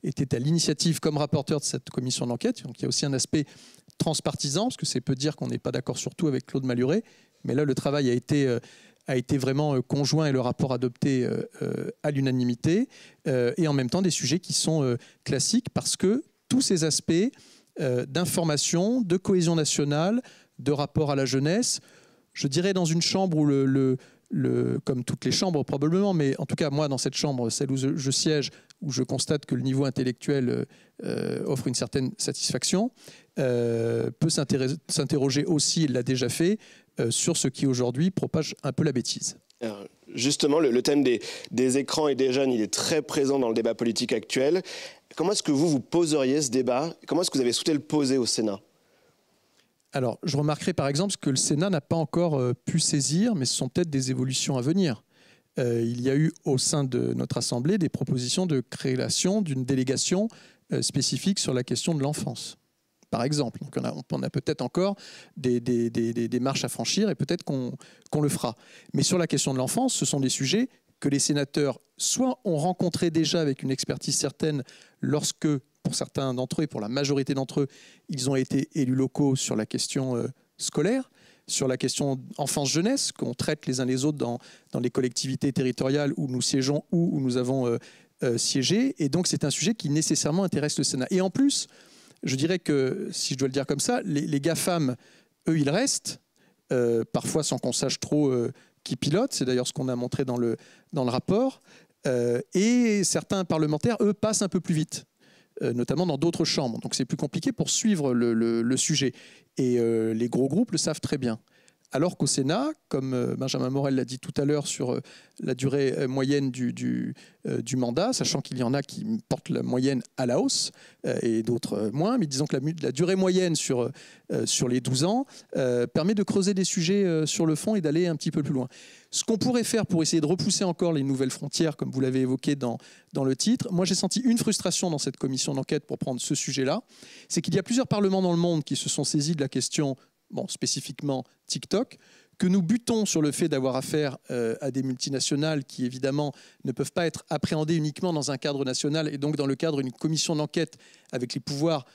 était à l'initiative comme rapporteur de cette commission d'enquête. Donc il y a aussi un aspect transpartisan, parce que c'est peu dire qu'on n'est pas d'accord sur tout avec Claude Maluret, mais là le travail a été a été vraiment conjoint et le rapport adopté à l'unanimité, et en même temps des sujets qui sont classiques parce que tous ces aspects d'information, de cohésion nationale, de rapport à la jeunesse, je dirais dans une chambre où comme toutes les chambres probablement, mais en tout cas moi dans cette chambre, celle où je siège, où je constate que le niveau intellectuel offre une certaine satisfaction, peut s'interroger aussi, il l'a déjà fait, sur ce qui aujourd'hui propage un peu la bêtise. Alors, justement, le thème des écrans et des jeunes, il est très présent dans le débat politique actuel. Comment est-ce que vous poseriez ce débat? Comment est-ce que vous avez souhaité le poser au Sénat? Alors, je remarquerai par exemple ce que le Sénat n'a pas encore pu saisir, mais ce sont peut-être des évolutions à venir. Il y a eu au sein de notre Assemblée des propositions de création d'une délégation spécifique sur la question de l'enfance, par exemple. Donc on a peut-être encore des marches à franchir et peut-être qu'on le fera. Mais sur la question de l'enfance, ce sont des sujets que les sénateurs soit ont rencontré déjà avec une expertise certaine lorsque, pour certains d'entre eux et pour la majorité d'entre eux, ils ont été élus locaux sur la question scolaire, sur la question enfance-jeunesse, qu'on traite les uns les autres dans les collectivités territoriales où nous siégeons ou où nous avons siégé. Et donc, c'est un sujet qui nécessairement intéresse le Sénat. Et en plus, je dirais que, si je dois le dire comme ça, les GAFAM, eux, ils restent, parfois sans qu'on sache trop qui pilote. C'est d'ailleurs ce qu'on a montré dans le rapport. Et certains parlementaires, eux, passent un peu plus vite, notamment dans d'autres chambres. Donc c'est plus compliqué pour suivre le sujet. Et les gros groupes le savent très bien. Alors qu'au Sénat, comme Benjamin Morel l'a dit tout à l'heure sur la durée moyenne du mandat, sachant qu'il y en a qui portent la moyenne à la hausse et d'autres moins, mais disons que la durée moyenne sur les 12 ans permet de creuser des sujets sur le fond et d'aller un petit peu plus loin. Ce qu'on pourrait faire pour essayer de repousser encore les nouvelles frontières, comme vous l'avez évoqué dans le titre, moi j'ai senti une frustration dans cette commission d'enquête pour prendre ce sujet-là, c'est qu'il y a plusieurs parlements dans le monde qui se sont saisis de la question, spécifiquement TikTok, que nous butons sur le fait d'avoir affaire à des multinationales qui, évidemment, ne peuvent pas être appréhendées uniquement dans un cadre national et donc dans le cadre d'une commission d'enquête avec les pouvoirs,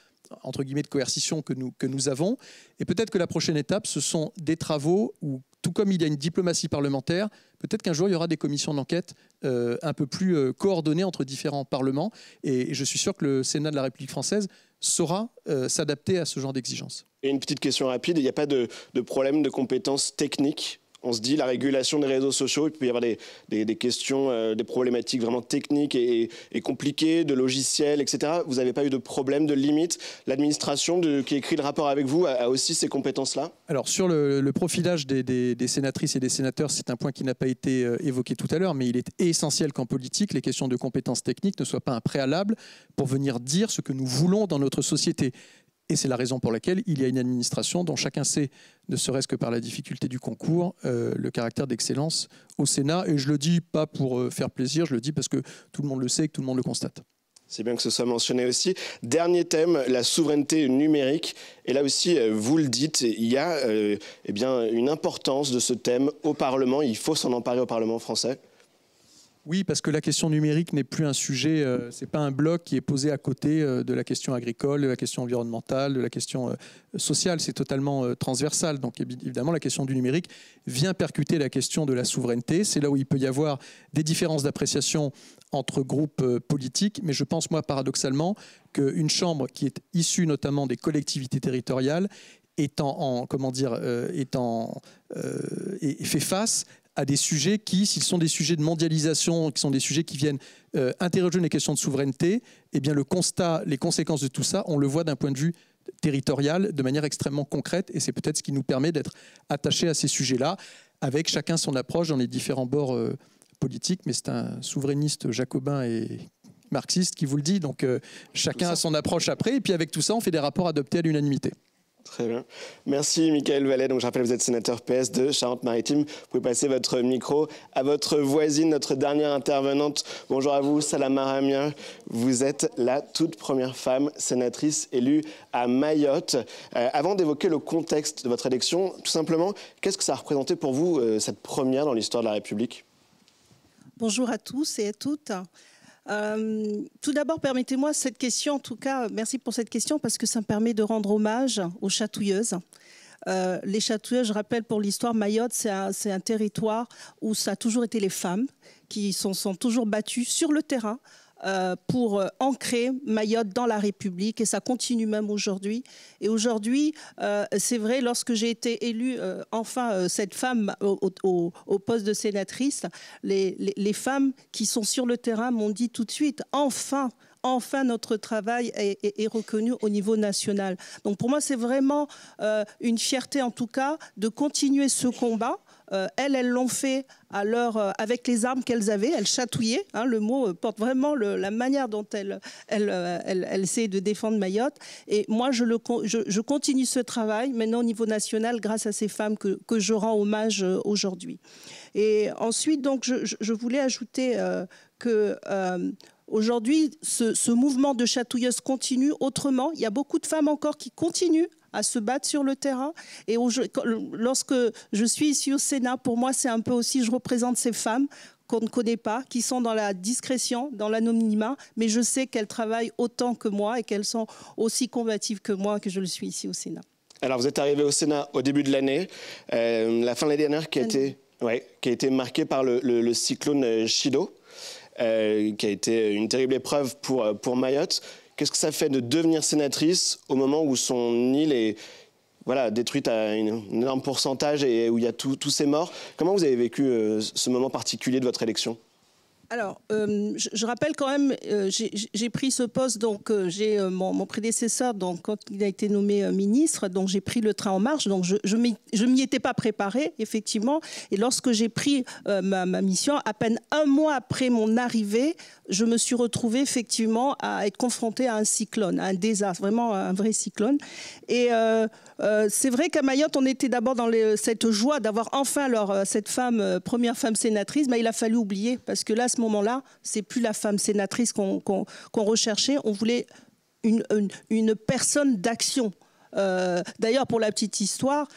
entre guillemets, de coercition que nous avons. Et peut-être que la prochaine étape, ce sont des travaux où, tout comme il y a une diplomatie parlementaire, peut-être qu'un jour, il y aura des commissions d'enquête un peu plus coordonnées entre différents parlements. Et je suis sûr que le Sénat de la République française saura s'adapter à ce genre d'exigence. Et une petite question rapide, il n'y a pas de problème de compétences techniques? On se dit, la régulation des réseaux sociaux, il peut y avoir des questions, des problématiques vraiment techniques et compliquées, de logiciels, etc. Vous n'avez pas eu de problème, de limite? L'administration qui écrit le rapport avec vous a aussi ces compétences-là? Alors, sur le profilage des sénatrices et des sénateurs, c'est un point qui n'a pas été évoqué tout à l'heure, mais il est essentiel qu'en politique, les questions de compétences techniques ne soient pas un préalable pour venir dire ce que nous voulons dans notre société. Et c'est la raison pour laquelle il y a une administration dont chacun sait, ne serait-ce que par la difficulté du concours, le caractère d'excellence au Sénat. Et je le dis pas pour faire plaisir, je le dis parce que tout le monde le sait et que tout le monde le constate. C'est bien que ce soit mentionné aussi. Dernier thème, la souveraineté numérique. Et là aussi, vous le dites, il y a une importance de ce thème au Parlement. Il faut s'en emparer au Parlement français. Oui, parce que la question numérique n'est plus un sujet, c'est pas un bloc qui est posé à côté de la question agricole, de la question environnementale, de la question sociale, c'est totalement transversal. Donc évidemment, la question du numérique vient percuter la question de la souveraineté. C'est là où il peut y avoir des différences d'appréciation entre groupes politiques, mais je pense, moi, paradoxalement, qu'une chambre qui est issue notamment des collectivités territoriales et fait face à des sujets qui, s'ils sont des sujets de mondialisation, qui sont des sujets qui viennent interroger les questions de souveraineté, eh bien le constat, les conséquences de tout ça, on le voit d'un point de vue territorial, de manière extrêmement concrète, et c'est peut-être ce qui nous permet d'être attachés à ces sujets-là, avec chacun son approche dans les différents bords politiques, mais c'est un souverainiste jacobin et marxiste qui vous le dit, donc chacun a son approche après, et puis avec tout ça, on fait des rapports adoptés à l'unanimité. Très bien. Merci Mickaël Vallet. Donc, je rappelle, vous êtes sénateur PS de Charente-Maritime. Vous pouvez passer votre micro à votre voisine, notre dernière intervenante. Bonjour à vous, Salama Ramia. Vous êtes la toute première femme sénatrice élue à Mayotte. Avant d'évoquer le contexte de votre élection, tout simplement, qu'est-ce que ça a représenté pour vous, cette première dans l'histoire de la République? Bonjour à tous et à toutes. Tout d'abord, permettez-moi cette question, en tout cas, merci pour cette question, parce que ça me permet de rendre hommage aux chatouilleuses. Les chatouilleuses, je rappelle pour l'histoire, Mayotte, c'est un territoire où ça a toujours été les femmes qui sont toujours battues sur le terrain pour ancrer Mayotte dans la République, et ça continue même aujourd'hui. Et aujourd'hui, c'est vrai, lorsque j'ai été élue, enfin, cette femme au poste de sénatrice, les femmes qui sont sur le terrain m'ont dit tout de suite, enfin, notre travail est reconnu au niveau national. Donc pour moi, c'est vraiment une fierté, en tout cas, de continuer ce combat. Elles l'ont fait avec les armes qu'elles avaient. Elles chatouillaient. Hein, le mot porte vraiment la manière dont elles essaient de défendre Mayotte. Et moi, je continue ce travail maintenant au niveau national grâce à ces femmes que je rends hommage aujourd'hui. Et ensuite, donc, je voulais ajouter que aujourd'hui, ce mouvement de chatouilleuses continue autrement. Il y a beaucoup de femmes encore qui continuent à se battre sur le terrain. Et lorsque je suis ici au Sénat, pour moi, c'est un peu aussi, je représente ces femmes qu'on ne connaît pas, qui sont dans la discrétion, dans l'anonymat, mais je sais qu'elles travaillent autant que moi et qu'elles sont aussi combatives que moi, que je le suis ici au Sénat. Alors, vous êtes arrivé au Sénat au début de l'année, la fin de l'année dernière qui a été marquée par le cyclone Chido, qui a été une terrible épreuve pour Mayotte. Qu'est-ce que ça fait de devenir sénatrice au moment où son île est détruite à un énorme pourcentage et où il y a tous ces morts? Comment vous avez vécu ce moment particulier de votre élection? Alors, je rappelle quand même, j'ai pris ce poste, donc j'ai mon prédécesseur, donc, quand il a été nommé ministre, donc j'ai pris le train en marche, donc je m'y étais pas préparée, effectivement, et lorsque j'ai pris ma mission, à peine un mois après mon arrivée, je me suis retrouvée effectivement à être confrontée à un cyclone, à un désastre, vraiment un vrai cyclone. Et c'est vrai qu'à Mayotte, on était d'abord dans cette joie d'avoir enfin cette première femme sénatrice, mais il a fallu oublier, parce que là, à ce moment-là, c'est plus la femme sénatrice qu'on recherchait, on voulait une personne d'action. D'ailleurs, pour la petite histoire,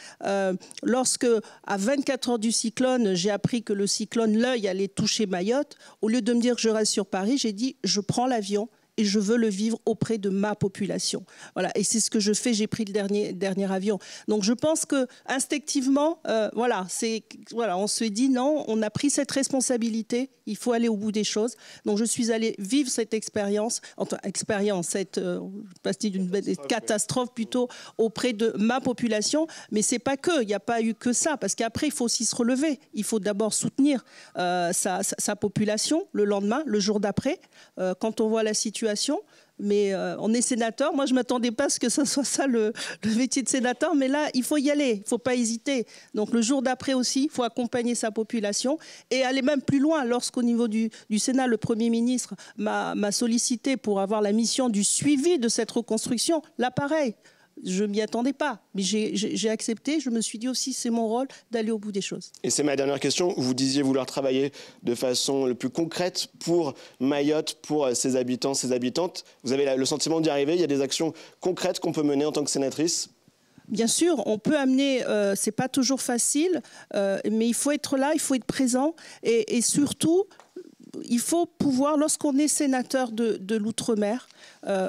lorsque, à 24 heures du cyclone, j'ai appris que le cyclone L'Œil allait toucher Mayotte, au lieu de me dire que je reste sur Paris, j'ai dit je prends l'avion et je veux le vivre auprès de ma population. Voilà, et c'est ce que je fais, j'ai pris le dernier avion. Donc je pense que instinctivement, on se dit non, on a pris cette responsabilité, il faut aller au bout des choses. Donc je suis allée vivre cette expérience, cette d'une catastrophe plutôt auprès de ma population, mais c'est pas que, il n'y a pas eu que ça, parce qu'après il faut aussi se relever, il faut d'abord soutenir sa population le lendemain, le jour d'après, quand on voit la situation. Mais on est sénateur. Moi, je ne m'attendais pas à ce que ce soit ça le métier de sénateur. Mais là, il faut y aller. Il ne faut pas hésiter. Donc, le jour d'après aussi, il faut accompagner sa population et aller même plus loin. Lorsqu'au niveau du Sénat, le Premier ministre m'a sollicité pour avoir la mission du suivi de cette reconstruction, là, pareil. Je ne m'y attendais pas, mais j'ai accepté. Je me suis dit aussi, c'est mon rôle d'aller au bout des choses. Et c'est ma dernière question. Vous disiez vouloir travailler de façon le plus concrète pour Mayotte, pour ses habitants, ses habitantes. Vous avez le sentiment d'y arriver? Il y a des actions concrètes qu'on peut mener en tant que sénatrice? Bien sûr, on peut amener, c'est pas toujours facile, mais il faut être là, il faut être présent. Et surtout, il faut pouvoir, lorsqu'on est sénateur de l'Outre-mer,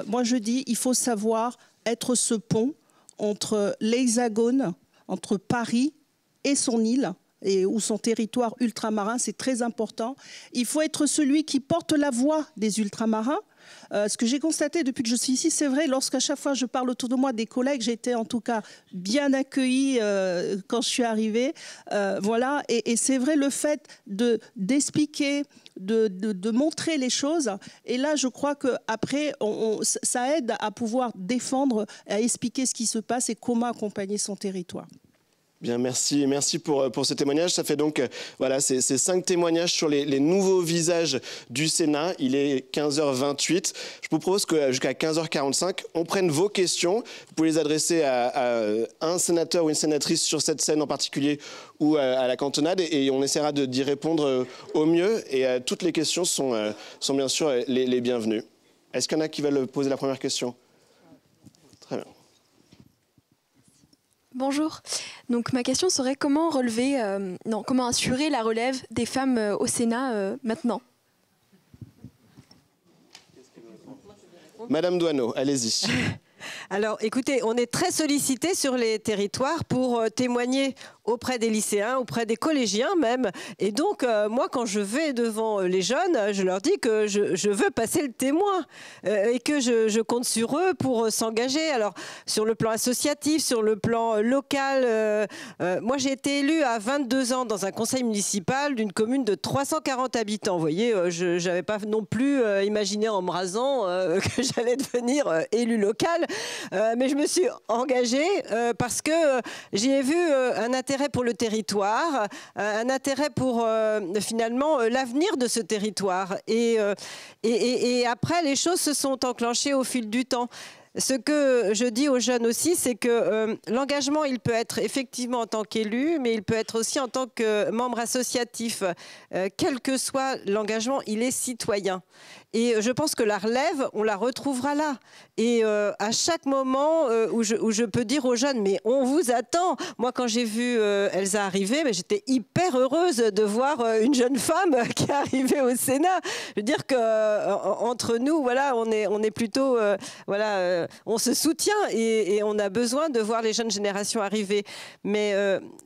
moi je dis, il faut savoir être ce pont entre l'Hexagone, entre Paris et son île, ou son territoire ultramarin, c'est très important. Il faut être celui qui porte la voix des ultramarins. Ce que j'ai constaté depuis que je suis ici, c'est vrai, lorsqu'à chaque fois je parle autour de moi des collègues, j'ai été en tout cas bien accueillie quand je suis arrivée. Voilà, et c'est vrai, le fait d'expliquer, de montrer les choses. Et là, je crois qu'après, ça aide à pouvoir défendre, à expliquer ce qui se passe et comment accompagner son territoire. Bien, merci pour ce témoignage. Ça fait donc ces 5 témoignages sur les nouveaux visages du Sénat. Il est 15h28. Je vous propose que jusqu'à 15h45, on prenne vos questions. Vous pouvez les adresser à un sénateur ou une sénatrice sur cette scène en particulier ou à la cantonade et on essaiera d'y répondre au mieux. Et toutes les questions sont bien sûr les bienvenues. Est-ce qu'il y en a qui veulent poser la première question? Très bien. Bonjour. Donc ma question serait comment assurer la relève des femmes au Sénat maintenant? Madame Doineau, allez-y. Alors, écoutez, on est très sollicité sur les territoires pour témoigner auprès des lycéens, auprès des collégiens même. Et donc, moi, quand je vais devant les jeunes, je leur dis que je veux passer le témoin et que je compte sur eux pour s'engager. Alors, sur le plan associatif, sur le plan local, moi, j'ai été élue à 22 ans dans un conseil municipal d'une commune de 340 habitants. Vous voyez, je n'avais pas non plus imaginé en me rasant que j'allais devenir élue locale. Mais je me suis engagée parce que j'y ai vu un intérêt pour le territoire, un intérêt pour finalement l'avenir de ce territoire. Et après, les choses se sont enclenchées au fil du temps. Ce que je dis aux jeunes aussi, c'est que l'engagement, il peut être effectivement en tant qu'élu, mais il peut être aussi en tant que membre associatif. Quel que soit l'engagement, il est citoyen. Et je pense que la relève, on la retrouvera là. Et à chaque moment où je peux dire aux jeunes, mais on vous attend. Moi, quand j'ai vu Elsa arriver, j'étais hyper heureuse de voir une jeune femme qui est arrivée au Sénat. Je veux dire qu'entre nous, voilà, on est plutôt... on se soutient et on a besoin de voir les jeunes générations arriver. Mais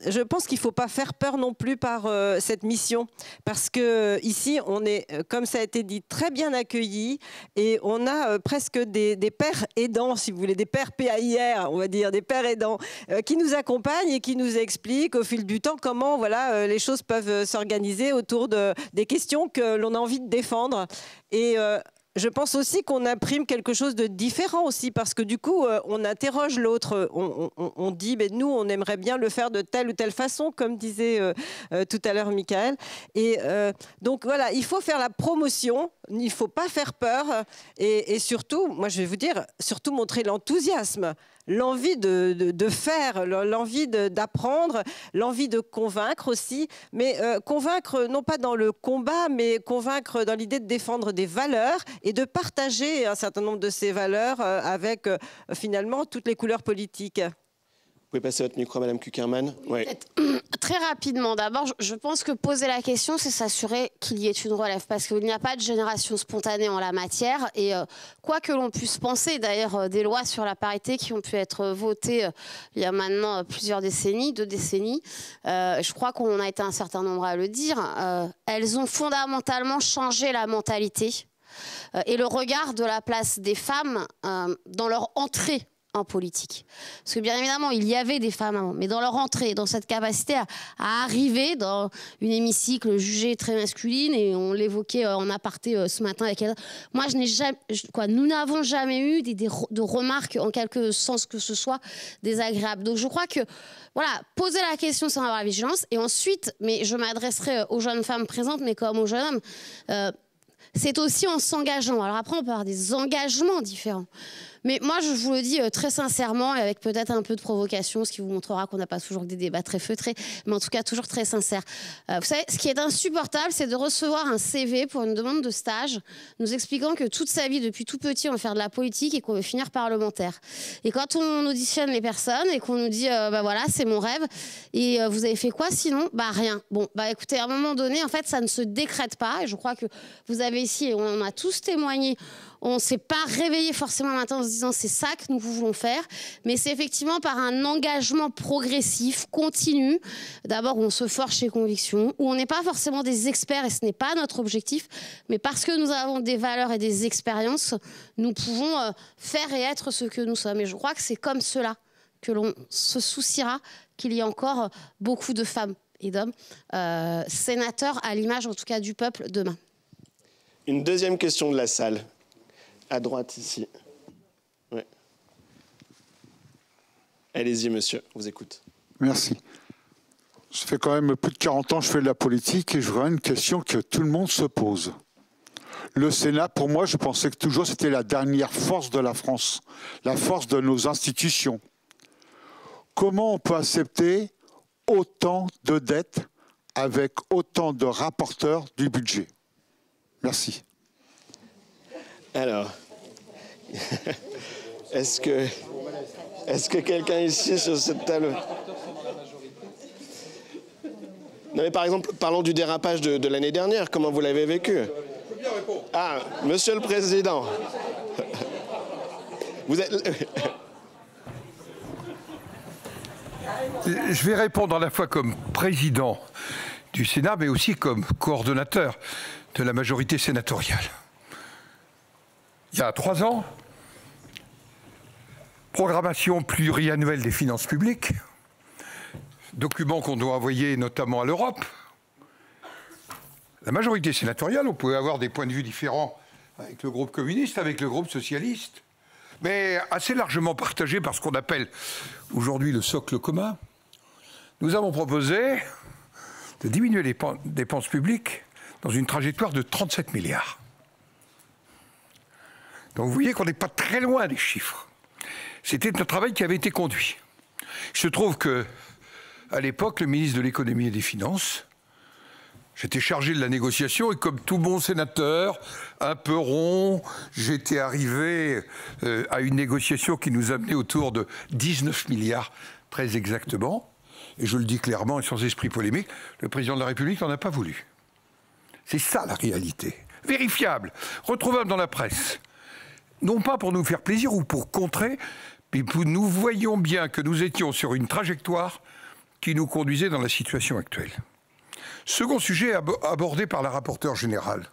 je pense qu'il ne faut pas faire peur non plus par cette mission. Parce qu'ici, on est, comme ça a été dit, très bien accueillis et on a presque des pères aidants, si vous voulez, des pères PAIR, on va dire, des pères aidants, qui nous accompagnent et qui nous expliquent au fil du temps comment les choses peuvent s'organiser autour des questions que l'on a envie de défendre. Et je pense aussi qu'on imprime quelque chose de différent aussi, parce que du coup, on interroge l'autre. On dit, mais nous, on aimerait bien le faire de telle ou telle façon, comme disait tout à l'heure Michael. Et donc voilà, il faut faire la promotion, il ne faut pas faire peur. Et surtout, moi je vais vous dire, surtout montrer l'enthousiasme. L'envie de faire, l'envie d'apprendre, l'envie de convaincre aussi, mais convaincre non pas dans le combat, mais convaincre dans l'idée de défendre des valeurs et de partager un certain nombre de ces valeurs avec finalement toutes les couleurs politiques. Vous pouvez passer votre micro à Madame Kuckerman. Oui. Très rapidement, d'abord, je pense que poser la question, c'est s'assurer qu'il y ait une relève, parce qu'il n'y a pas de génération spontanée en la matière. Et quoi que l'on puisse penser, d'ailleurs, des lois sur la parité qui ont pu être votées il y a maintenant plusieurs décennies, 2 décennies, je crois qu'on a été un certain nombre à le dire, elles ont fondamentalement changé la mentalité et le regard de la place des femmes dans leur entrée en politique. Parce que bien évidemment, il y avait des femmes avant, mais dans leur entrée, dans cette capacité à arriver dans une hémicycle jugée très masculine, et on l'évoquait en aparté ce matin avec elle. Moi, nous n'avons jamais eu de remarques, en quelque sens que ce soit, désagréables. Donc je crois que, voilà, poser la question sans avoir la vigilance, et ensuite, mais je m'adresserai aux jeunes femmes présentes, mais comme aux jeunes hommes, c'est aussi en s'engageant. Alors après, on peut avoir des engagements différents. Mais moi, je vous le dis très sincèrement et avec peut-être un peu de provocation, ce qui vous montrera qu'on n'a pas toujours des débats très feutrés, mais en tout cas toujours très sincères. Vous savez, ce qui est insupportable, c'est de recevoir un CV pour une demande de stage nous expliquant que toute sa vie, depuis tout petit, on veut faire de la politique et qu'on veut finir parlementaire. Et quand on auditionne les personnes et qu'on nous dit, voilà, c'est mon rêve, et vous avez fait quoi sinon? Rien. Bon, écoutez, à un moment donné, en fait, ça ne se décrète pas. Et je crois que vous avez ici, et on a tous témoigné, on ne s'est pas réveillé forcément un matin en se disant c'est ça que nous voulons faire, mais c'est effectivement par un engagement progressif, continu, d'abord où on se forge ses convictions, où on n'est pas forcément des experts et ce n'est pas notre objectif, mais parce que nous avons des valeurs et des expériences, nous pouvons faire et être ce que nous sommes. Et je crois que c'est comme cela que l'on se souciera qu'il y ait encore beaucoup de femmes et d'hommes sénateurs à l'image en tout cas du peuple demain. Une deuxième question de la salle. À droite, ici. Ouais. Allez-y, monsieur, on vous écoute. Merci. Ça fait quand même plus de 40 ans que je fais de la politique et je vois une question que tout le monde se pose. Le Sénat, pour moi, je pensais que toujours c'était la dernière force de la France, la force de nos institutions. Comment on peut accepter autant de dettes avec autant de rapporteurs du budget? Merci. Alors, est-ce que quelqu'un ici sur cette table... Non mais par exemple, parlons du dérapage de l'année dernière, comment vous l'avez vécu? Ah, monsieur le Président. Vous êtes... Je vais répondre à la fois comme président du Sénat, mais aussi comme coordonnateur de la majorité sénatoriale. Il y a 3 ans, programmation pluriannuelle des finances publiques, document qu'on doit envoyer notamment à l'Europe. La majorité sénatoriale, on pouvait avoir des points de vue différents avec le groupe communiste, avec le groupe socialiste, mais assez largement partagés par ce qu'on appelle aujourd'hui le socle commun. Nous avons proposé de diminuer les dépenses publiques dans une trajectoire de 37 milliards. Donc vous voyez qu'on n'est pas très loin des chiffres. C'était un travail qui avait été conduit. Il se trouve que, à l'époque, le ministre de l'économie et des finances, j'étais chargé de la négociation et comme tout bon sénateur, un peu rond, j'étais arrivé à une négociation qui nous amenait autour de 19 milliards, très exactement. Et je le dis clairement et sans esprit polémique, le président de la République n'en a pas voulu. C'est ça la réalité. Vérifiable, retrouvable dans la presse. Non pas pour nous faire plaisir ou pour contrer, mais nous voyons bien que nous étions sur une trajectoire qui nous conduisait dans la situation actuelle. Second sujet abordé par la rapporteure générale.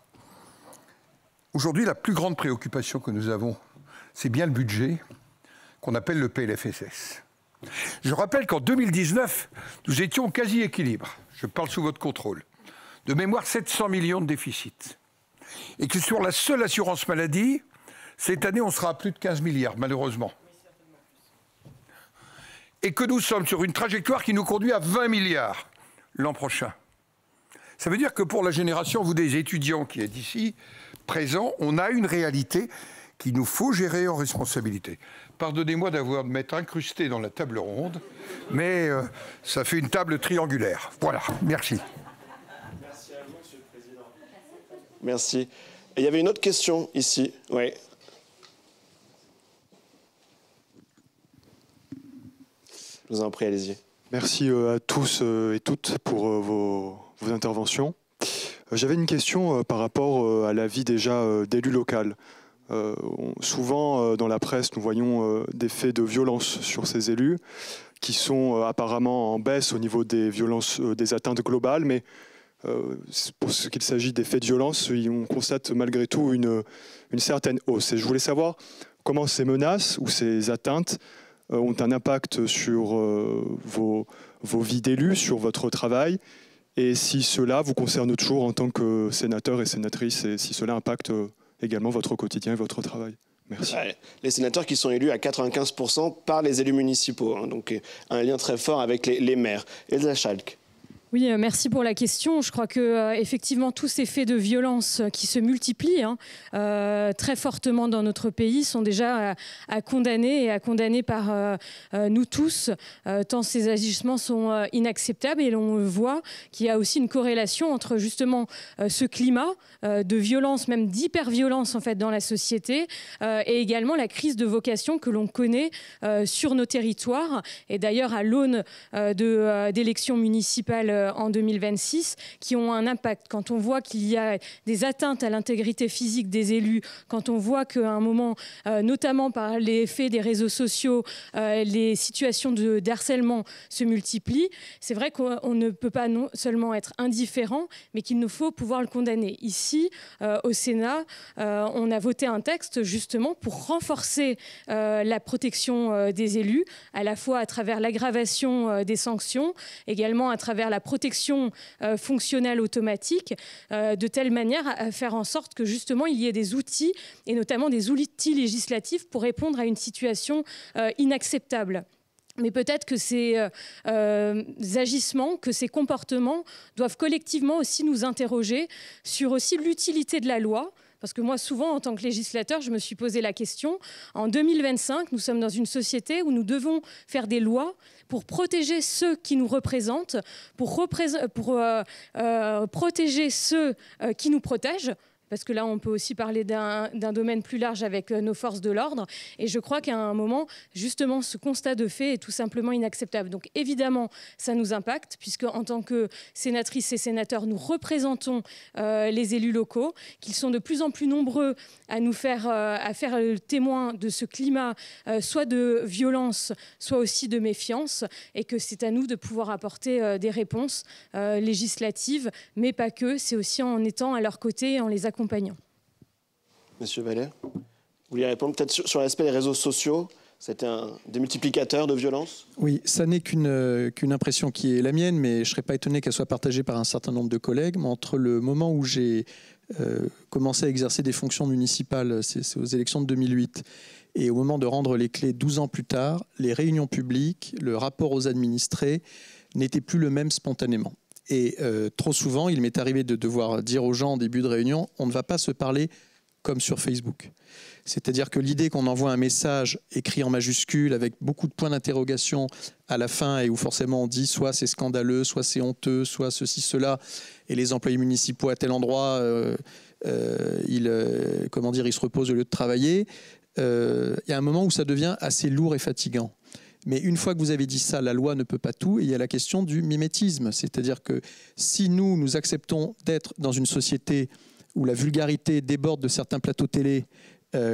Aujourd'hui, la plus grande préoccupation que nous avons, c'est bien le budget qu'on appelle le PLFSS. Je rappelle qu'en 2019, nous étions quasi équilibre. Je parle sous votre contrôle. De mémoire, 700 millions de déficit. Et que sur la seule assurance maladie, cette année, on sera à plus de 15 milliards, malheureusement. Et que nous sommes sur une trajectoire qui nous conduit à 20 milliards l'an prochain. Ça veut dire que pour la génération, vous des étudiants qui êtes ici, présents, on a une réalité qu'il nous faut gérer en responsabilité. Pardonnez-moi d'avoir de m'être incrusté dans la table ronde, mais ça fait une table triangulaire. Voilà, merci. Merci à vous, Monsieur le Président. Merci. Et il y avait une autre question ici. Oui. Je vous en prie, allez-y. Merci à tous et toutes pour vos interventions. J'avais une question par rapport à la vie déjà d'élu local. Souvent, dans la presse, nous voyons des faits de violence sur ces élus qui sont apparemment en baisse au niveau des violences, des atteintes globales, mais pour ce qu'il s'agit des faits de violence, on constate malgré tout une certaine hausse. Et je voulais savoir comment ces menaces ou ces atteintes ont un impact sur vos vies d'élus, sur votre travail, et si cela vous concerne toujours en tant que sénateur et sénatrice, et si cela impacte également votre quotidien et votre travail. Merci. Ouais, les sénateurs qui sont élus à 95% par les élus municipaux, hein, donc un lien très fort avec les maires. Elsa Schalk. Oui, merci pour la question. Je crois que effectivement tous ces faits de violence qui se multiplient très fortement dans notre pays sont déjà à condamner et à condamner par nous tous, tant ces agissements sont inacceptables. Et l'on voit qu'il y a aussi une corrélation entre justement ce climat de violence, même d'hyperviolence en fait dans la société, et également la crise de vocation que l'on connaît sur nos territoires. Et d'ailleurs à l'aune d'élections municipales en 2026 qui ont un impact. Quand on voit qu'il y a des atteintes à l'intégrité physique des élus, quand on voit qu'à un moment, notamment par l'effet des réseaux sociaux, les situations de harcèlement se multiplient, c'est vrai qu'on ne peut pas non seulement être indifférent, mais qu'il nous faut pouvoir le condamner. Ici, au Sénat, on a voté un texte justement pour renforcer la protection des élus, à la fois à travers l'aggravation des sanctions, également à travers la protection fonctionnelle automatique, de telle manière à faire en sorte que justement il y ait des outils, et notamment des outils législatifs pour répondre à une situation inacceptable. Mais peut-être que ces agissements, que ces comportements doivent collectivement aussi nous interroger sur aussi l'utilité de la loi. Parce que moi, souvent, en tant que législateur, je me suis posé la question. En 2025, nous sommes dans une société où nous devons faire des lois pour protéger ceux qui nous représentent, pour protéger ceux qui nous protègent. parce que là, on peut aussi parler d'un domaine plus large avec nos forces de l'ordre. Et je crois qu'à un moment, justement, ce constat de fait est tout simplement inacceptable. Donc évidemment, ça nous impacte, puisque en tant que sénatrices et sénateurs, nous représentons les élus locaux, qu'ils sont de plus en plus nombreux à nous faire, le témoin de ce climat, soit de violence, soit aussi de méfiance, et que c'est à nous de pouvoir apporter des réponses législatives, mais pas que, c'est aussi en étant à leur côté et en les accompagnant. Monsieur Vallet, vous vouliez répondre peut-être sur l'aspect des réseaux sociaux? C'était un démultiplicateur de violence? Oui, ça n'est qu'une impression qui est la mienne, mais je ne serais pas étonné qu'elle soit partagée par un certain nombre de collègues. Mais entre le moment où j'ai commencé à exercer des fonctions municipales, c'est aux élections de 2008, et au moment de rendre les clés 12 ans plus tard, les réunions publiques, le rapport aux administrés n'étaient plus le même spontanément. Et trop souvent, il m'est arrivé de devoir dire aux gens en début de réunion, on ne va pas se parler comme sur Facebook. C'est-à-dire que l'idée qu'on envoie un message écrit en majuscule avec beaucoup de points d'interrogation à la fin et où forcément on dit soit c'est scandaleux, soit c'est honteux, soit ceci, cela, et les employés municipaux à tel endroit, ils se reposent au lieu de travailler, il y a un moment où ça devient assez lourd et fatigant. Mais une fois que vous avez dit ça, la loi ne peut pas tout, et il y a la question du mimétisme. C'est-à-dire que si nous acceptons d'être dans une société où la vulgarité déborde de certains plateaux télé,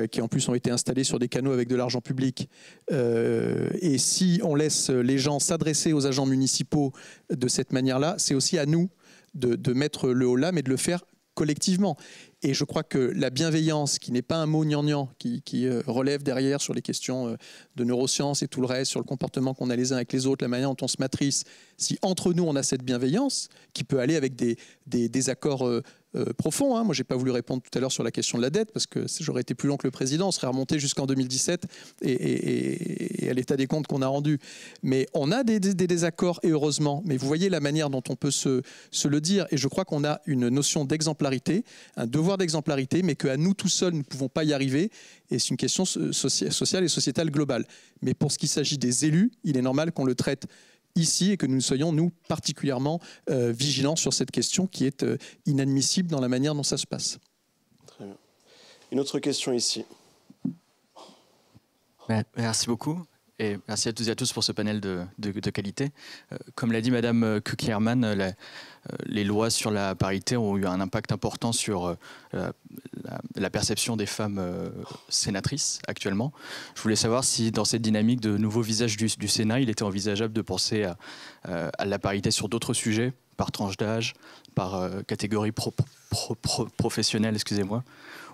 qui en plus ont été installés sur des canaux avec de l'argent public, et si on laisse les gens s'adresser aux agents municipaux de cette manière-là, c'est aussi à nous de mettre le haut là, mais de le faire collectivement. Et je crois que la bienveillance, qui n'est pas un mot gnangnan, qui relève derrière sur les questions de neurosciences et tout le reste, sur le comportement qu'on a les uns avec les autres, la manière dont on se matrice, si entre nous on a cette bienveillance, qui peut aller avec des accords profonds. Moi, je n'ai pas voulu répondre tout à l'heure sur la question de la dette, parce que j'aurais été plus long que le président, on serait remonté jusqu'en 2017 et à l'état des comptes qu'on a rendu. Mais on a des désaccords, et heureusement. Mais vous voyez la manière dont on peut se le dire, et je crois qu'on a une notion d'exemplarité, un devoir d'exemplarité, mais qu'à nous tout seuls, nous ne pouvons pas y arriver, et c'est une question sociale et sociétale globale. Mais pour ce qui s'agit des élus, il est normal qu'on le traite ici et que nous soyons, nous, particulièrement vigilants sur cette question qui est inadmissible dans la manière dont ça se passe. Très bien. Une autre question ici. Merci beaucoup. Et merci à toutes et à tous pour ce panel de qualité. Comme l'a dit Madame Küchlermann, les lois sur la parité ont eu un impact important sur la perception des femmes sénatrices actuellement. Je voulais savoir si dans cette dynamique de nouveau visage du Sénat, il était envisageable de penser à la parité sur d'autres sujets, par tranche d'âge, par catégorie professionnelle, excusez-moi,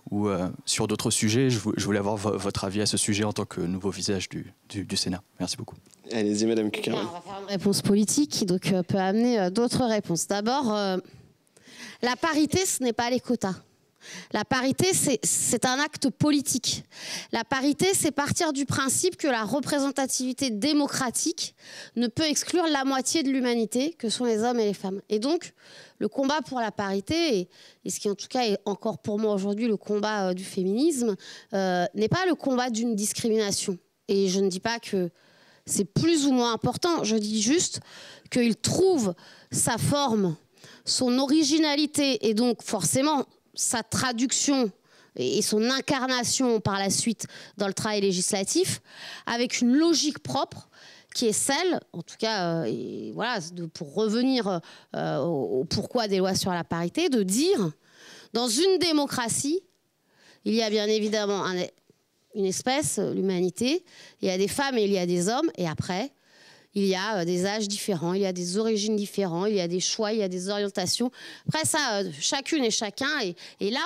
ou sur d'autres sujets. Je voulais avoir votre avis à ce sujet en tant que nouveau visage du Sénat. Merci beaucoup. Allez-y, Madame Küchlermann. On va faire une réponse politique qui donc peut amener d'autres réponses. D'abord, la parité, ce n'est pas les quotas. La parité, c'est un acte politique. La parité, c'est partir du principe que la représentativité démocratique ne peut exclure la moitié de l'humanité, que sont les hommes et les femmes. Et donc, le combat pour la parité, et ce qui en tout cas est encore pour moi aujourd'hui le combat du féminisme, n'est pas le combat d'une discrimination. Et je ne dis pas que c'est plus ou moins important, je dis juste qu'il trouve sa forme, son originalité et donc forcément sa traduction et son incarnation par la suite dans le travail législatif avec une logique propre qui est celle, en tout cas, pour revenir au pourquoi des lois sur la parité, de dire, dans une démocratie, il y a bien évidemment une espèce, l'humanité, il y a des femmes et il y a des hommes, et après, il y a des âges différents, il y a des origines différentes, il y a des choix, il y a des orientations. Après ça, chacune et chacun, et là,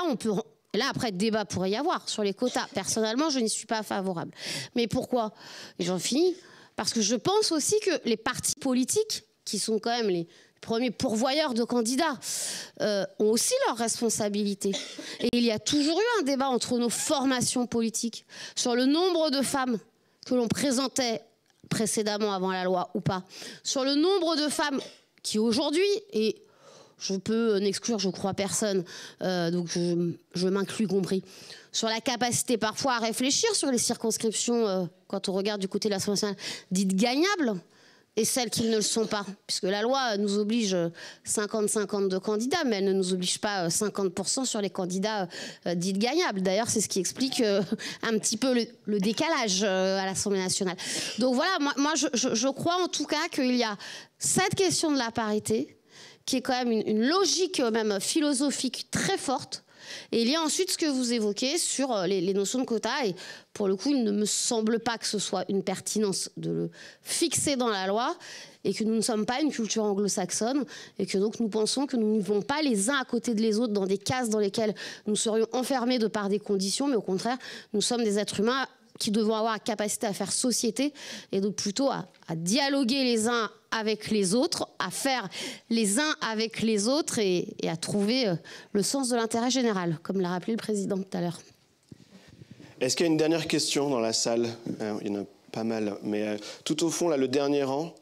là, après, débat pourrait y avoir sur les quotas. Personnellement, je n'y suis pas favorable. Mais pourquoi? Et j'en finis. Parce que je pense aussi que les partis politiques, qui sont quand même les premiers pourvoyeurs de candidats, ont aussi leurs responsabilités. Et il y a toujours eu un débat entre nos formations politiques sur le nombre de femmes que l'on présentait précédemment avant la loi ou pas, sur le nombre de femmes qui aujourd'hui, et je peux n'exclure, je crois, personne, donc je m'inclus compris, sur la capacité parfois à réfléchir sur les circonscriptions, quand on regarde du côté de l'Assemblée nationale, dites gagnables, et celles qui ne le sont pas. Puisque la loi nous oblige 50-50 de candidats, mais elle ne nous oblige pas 50% sur les candidats dits gagnables. D'ailleurs, c'est ce qui explique un petit peu le décalage à l'Assemblée nationale. Donc voilà, moi je crois en tout cas qu'il y a cette question de la parité, qui est quand même une logique même philosophique très forte. Et il y a ensuite ce que vous évoquez sur les notions de quotas. Et pour le coup, il ne me semble pas que ce soit une pertinence de le fixer dans la loi et que nous ne sommes pas une culture anglo-saxonne et que donc nous pensons que nous ne vivons pas les uns à côté de les autres dans des cases dans lesquelles nous serions enfermés de par des conditions, mais au contraire, nous sommes des êtres humains qui devons avoir la capacité à faire société et donc plutôt à dialoguer les uns avec les autres, à faire les uns avec les autres et à trouver le sens de l'intérêt général, comme l'a rappelé le président tout à l'heure. Est-ce qu'il y a une dernière question dans la salle? Il y en a pas mal, mais tout au fond, là, le dernier rang.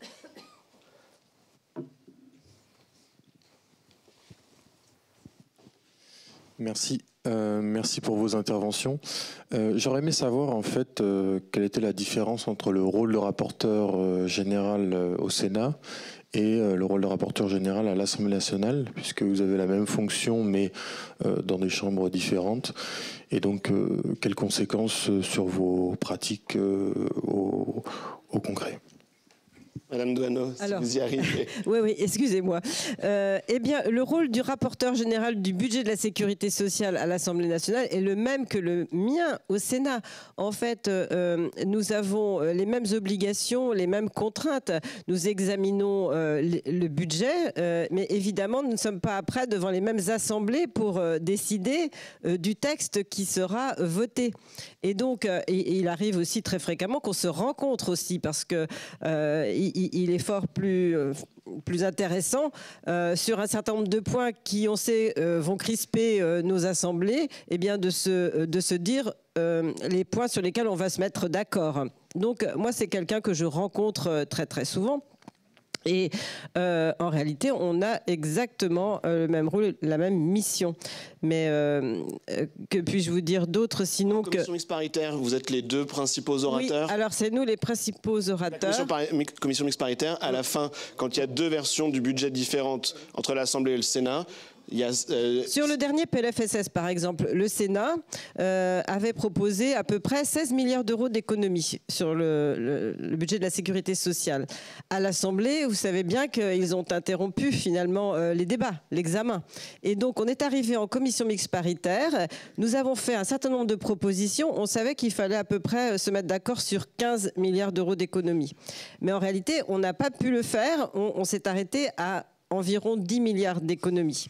Merci. Merci pour vos interventions. J'aurais aimé savoir en fait quelle était la différence entre le rôle de rapporteur général au Sénat et le rôle de rapporteur général à l'Assemblée nationale, puisque vous avez la même fonction mais dans des chambres différentes. Et donc, quelles conséquences sur vos pratiques au concret ? Madame Doineau, si vous y arrivez. Oui, excusez-moi. Eh bien, le rôle du rapporteur général du budget de la sécurité sociale à l'Assemblée nationale est le même que le mien au Sénat. En fait, nous avons les mêmes obligations, les mêmes contraintes. Nous examinons le budget, mais évidemment, nous ne sommes pas après devant les mêmes assemblées pour décider du texte qui sera voté. Et donc, il arrive aussi très fréquemment qu'on se rencontre aussi, parce que il est fort plus intéressant sur un certain nombre de points qui, on sait, vont crisper nos assemblées, et bien de se dire les points sur lesquels on va se mettre d'accord. Donc, moi, c'est quelqu'un que je rencontre très, très souvent. Et en réalité, on a exactement le même rôle, la même mission. Mais que puis-je vous dire d'autre sinon que... Commission mixte paritaire, vous êtes les deux principaux orateurs. Oui, alors c'est nous les principaux orateurs. La commission mixte paritaire, à la fin, quand il y a deux versions du budget différentes entre l'Assemblée et le Sénat, il y a, sur le dernier PLFSS, par exemple, le Sénat avait proposé à peu près 16 milliards d'euros d'économies sur le budget de la sécurité sociale. À l'Assemblée, vous savez bien qu'ils ont interrompu finalement les débats, l'examen. Et donc, on est arrivé en commission mixte paritaire. Nous avons fait un certain nombre de propositions. On savait qu'il fallait à peu près se mettre d'accord sur 15 milliards d'euros d'économies. Mais en réalité, on n'a pas pu le faire. On s'est arrêté à environ 10 milliards d'économies.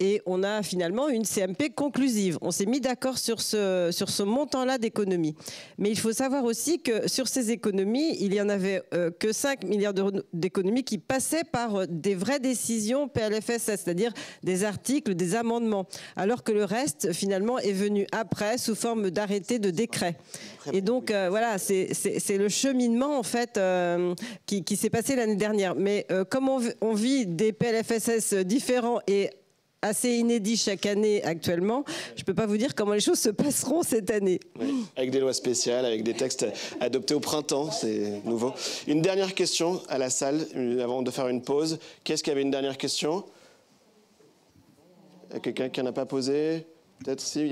Et on a finalement une CMP conclusive. On s'est mis d'accord sur ce montant-là d'économies. Mais il faut savoir aussi que sur ces économies, il n'y en avait que 5 milliards d'euros d'économies qui passaient par des vraies décisions PLFSS, c'est-à-dire des articles, des amendements, alors que le reste, finalement, est venu après sous forme d'arrêté de décret. Et donc, voilà, c'est le cheminement, en fait, qui s'est passé l'année dernière. Mais comme on vit des PLFSS différents et assez inédit chaque année actuellement, je ne peux pas vous dire comment les choses se passeront cette année. Oui, avec des lois spéciales, avec des textes adoptés au printemps, c'est nouveau. Une dernière question à la salle, avant de faire une pause. Qu'est-ce qui avait une dernière question? Quelqu'un qui n'en a pas posé? Peut-être si.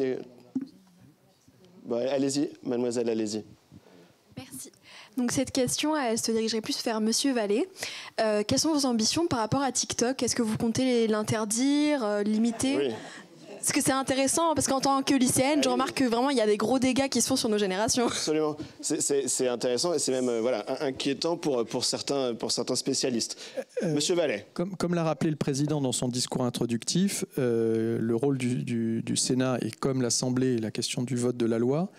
Bon, allez-y, mademoiselle, allez-y. Merci. Donc cette question, elle se dirigerait plus vers Monsieur Vallée. Quelles sont vos ambitions par rapport à TikTok? Est-ce que vous comptez l'interdire, limiter? Oui. Parce que c'est intéressant, parce qu'en tant que lycéenne, je remarque que vraiment il y a des gros dégâts qui se font sur nos générations. Absolument. C'est intéressant et c'est même voilà, inquiétant pour certains spécialistes. Monsieur Vallée. Comme l'a rappelé le président dans son discours introductif, le rôle du Sénat est comme l'Assemblée, la question du vote de la loi.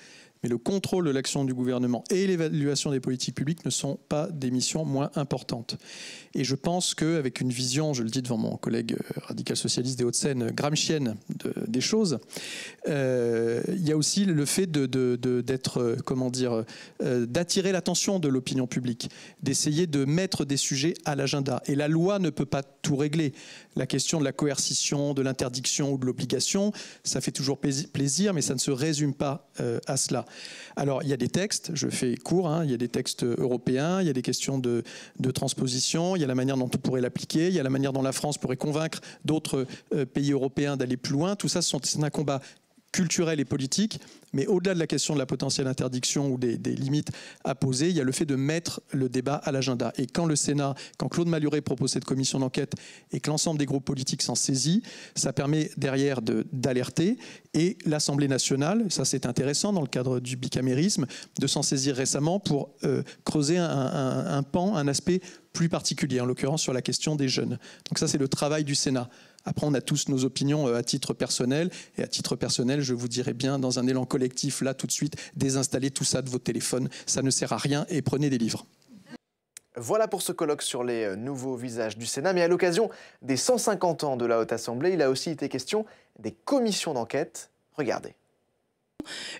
Mais le contrôle de l'action du gouvernement et l'évaluation des politiques publiques ne sont pas des missions moins importantes. Et je pense qu'avec une vision, je le dis devant mon collègue radical socialiste des Hauts-de-Seine, gramscienne des choses, il y a aussi le fait d'être, comment dire, d'attirer l'attention de l'opinion publique, d'essayer de mettre des sujets à l'agenda. Et la loi ne peut pas tout régler. La question de la coercition, de l'interdiction ou de l'obligation, ça fait toujours plaisir, mais ça ne se résume pas à cela. Alors, il y a des textes, je fais court, hein, il y a des textes européens, il y a des questions de transposition, il y a la manière dont on pourrait l'appliquer, il y a la manière dont la France pourrait convaincre d'autres pays européens d'aller plus loin. Tout ça, c'est un combat culturel et politique, mais au-delà de la question de la potentielle interdiction ou des limites à poser, il y a le fait de mettre le débat à l'agenda. Et quand le Sénat, quand Claude Malhuret propose cette commission d'enquête et que l'ensemble des groupes politiques s'en saisit, ça permet derrière d'alerter. Et l'Assemblée nationale, ça c'est intéressant dans le cadre du bicamérisme, de s'en saisir récemment pour creuser un pan, un aspect plus particulier, en l'occurrence sur la question des jeunes. Donc ça c'est le travail du Sénat. Après, on a tous nos opinions à titre personnel. Et à titre personnel, je vous dirais bien, dans un élan collectif, là, tout de suite, désinstallez tout ça de vos téléphones. Ça ne sert à rien et prenez des livres. Voilà pour ce colloque sur les nouveaux visages du Sénat. Mais à l'occasion des 150 ans de la Haute Assemblée, il a aussi été question des commissions d'enquête. Regardez.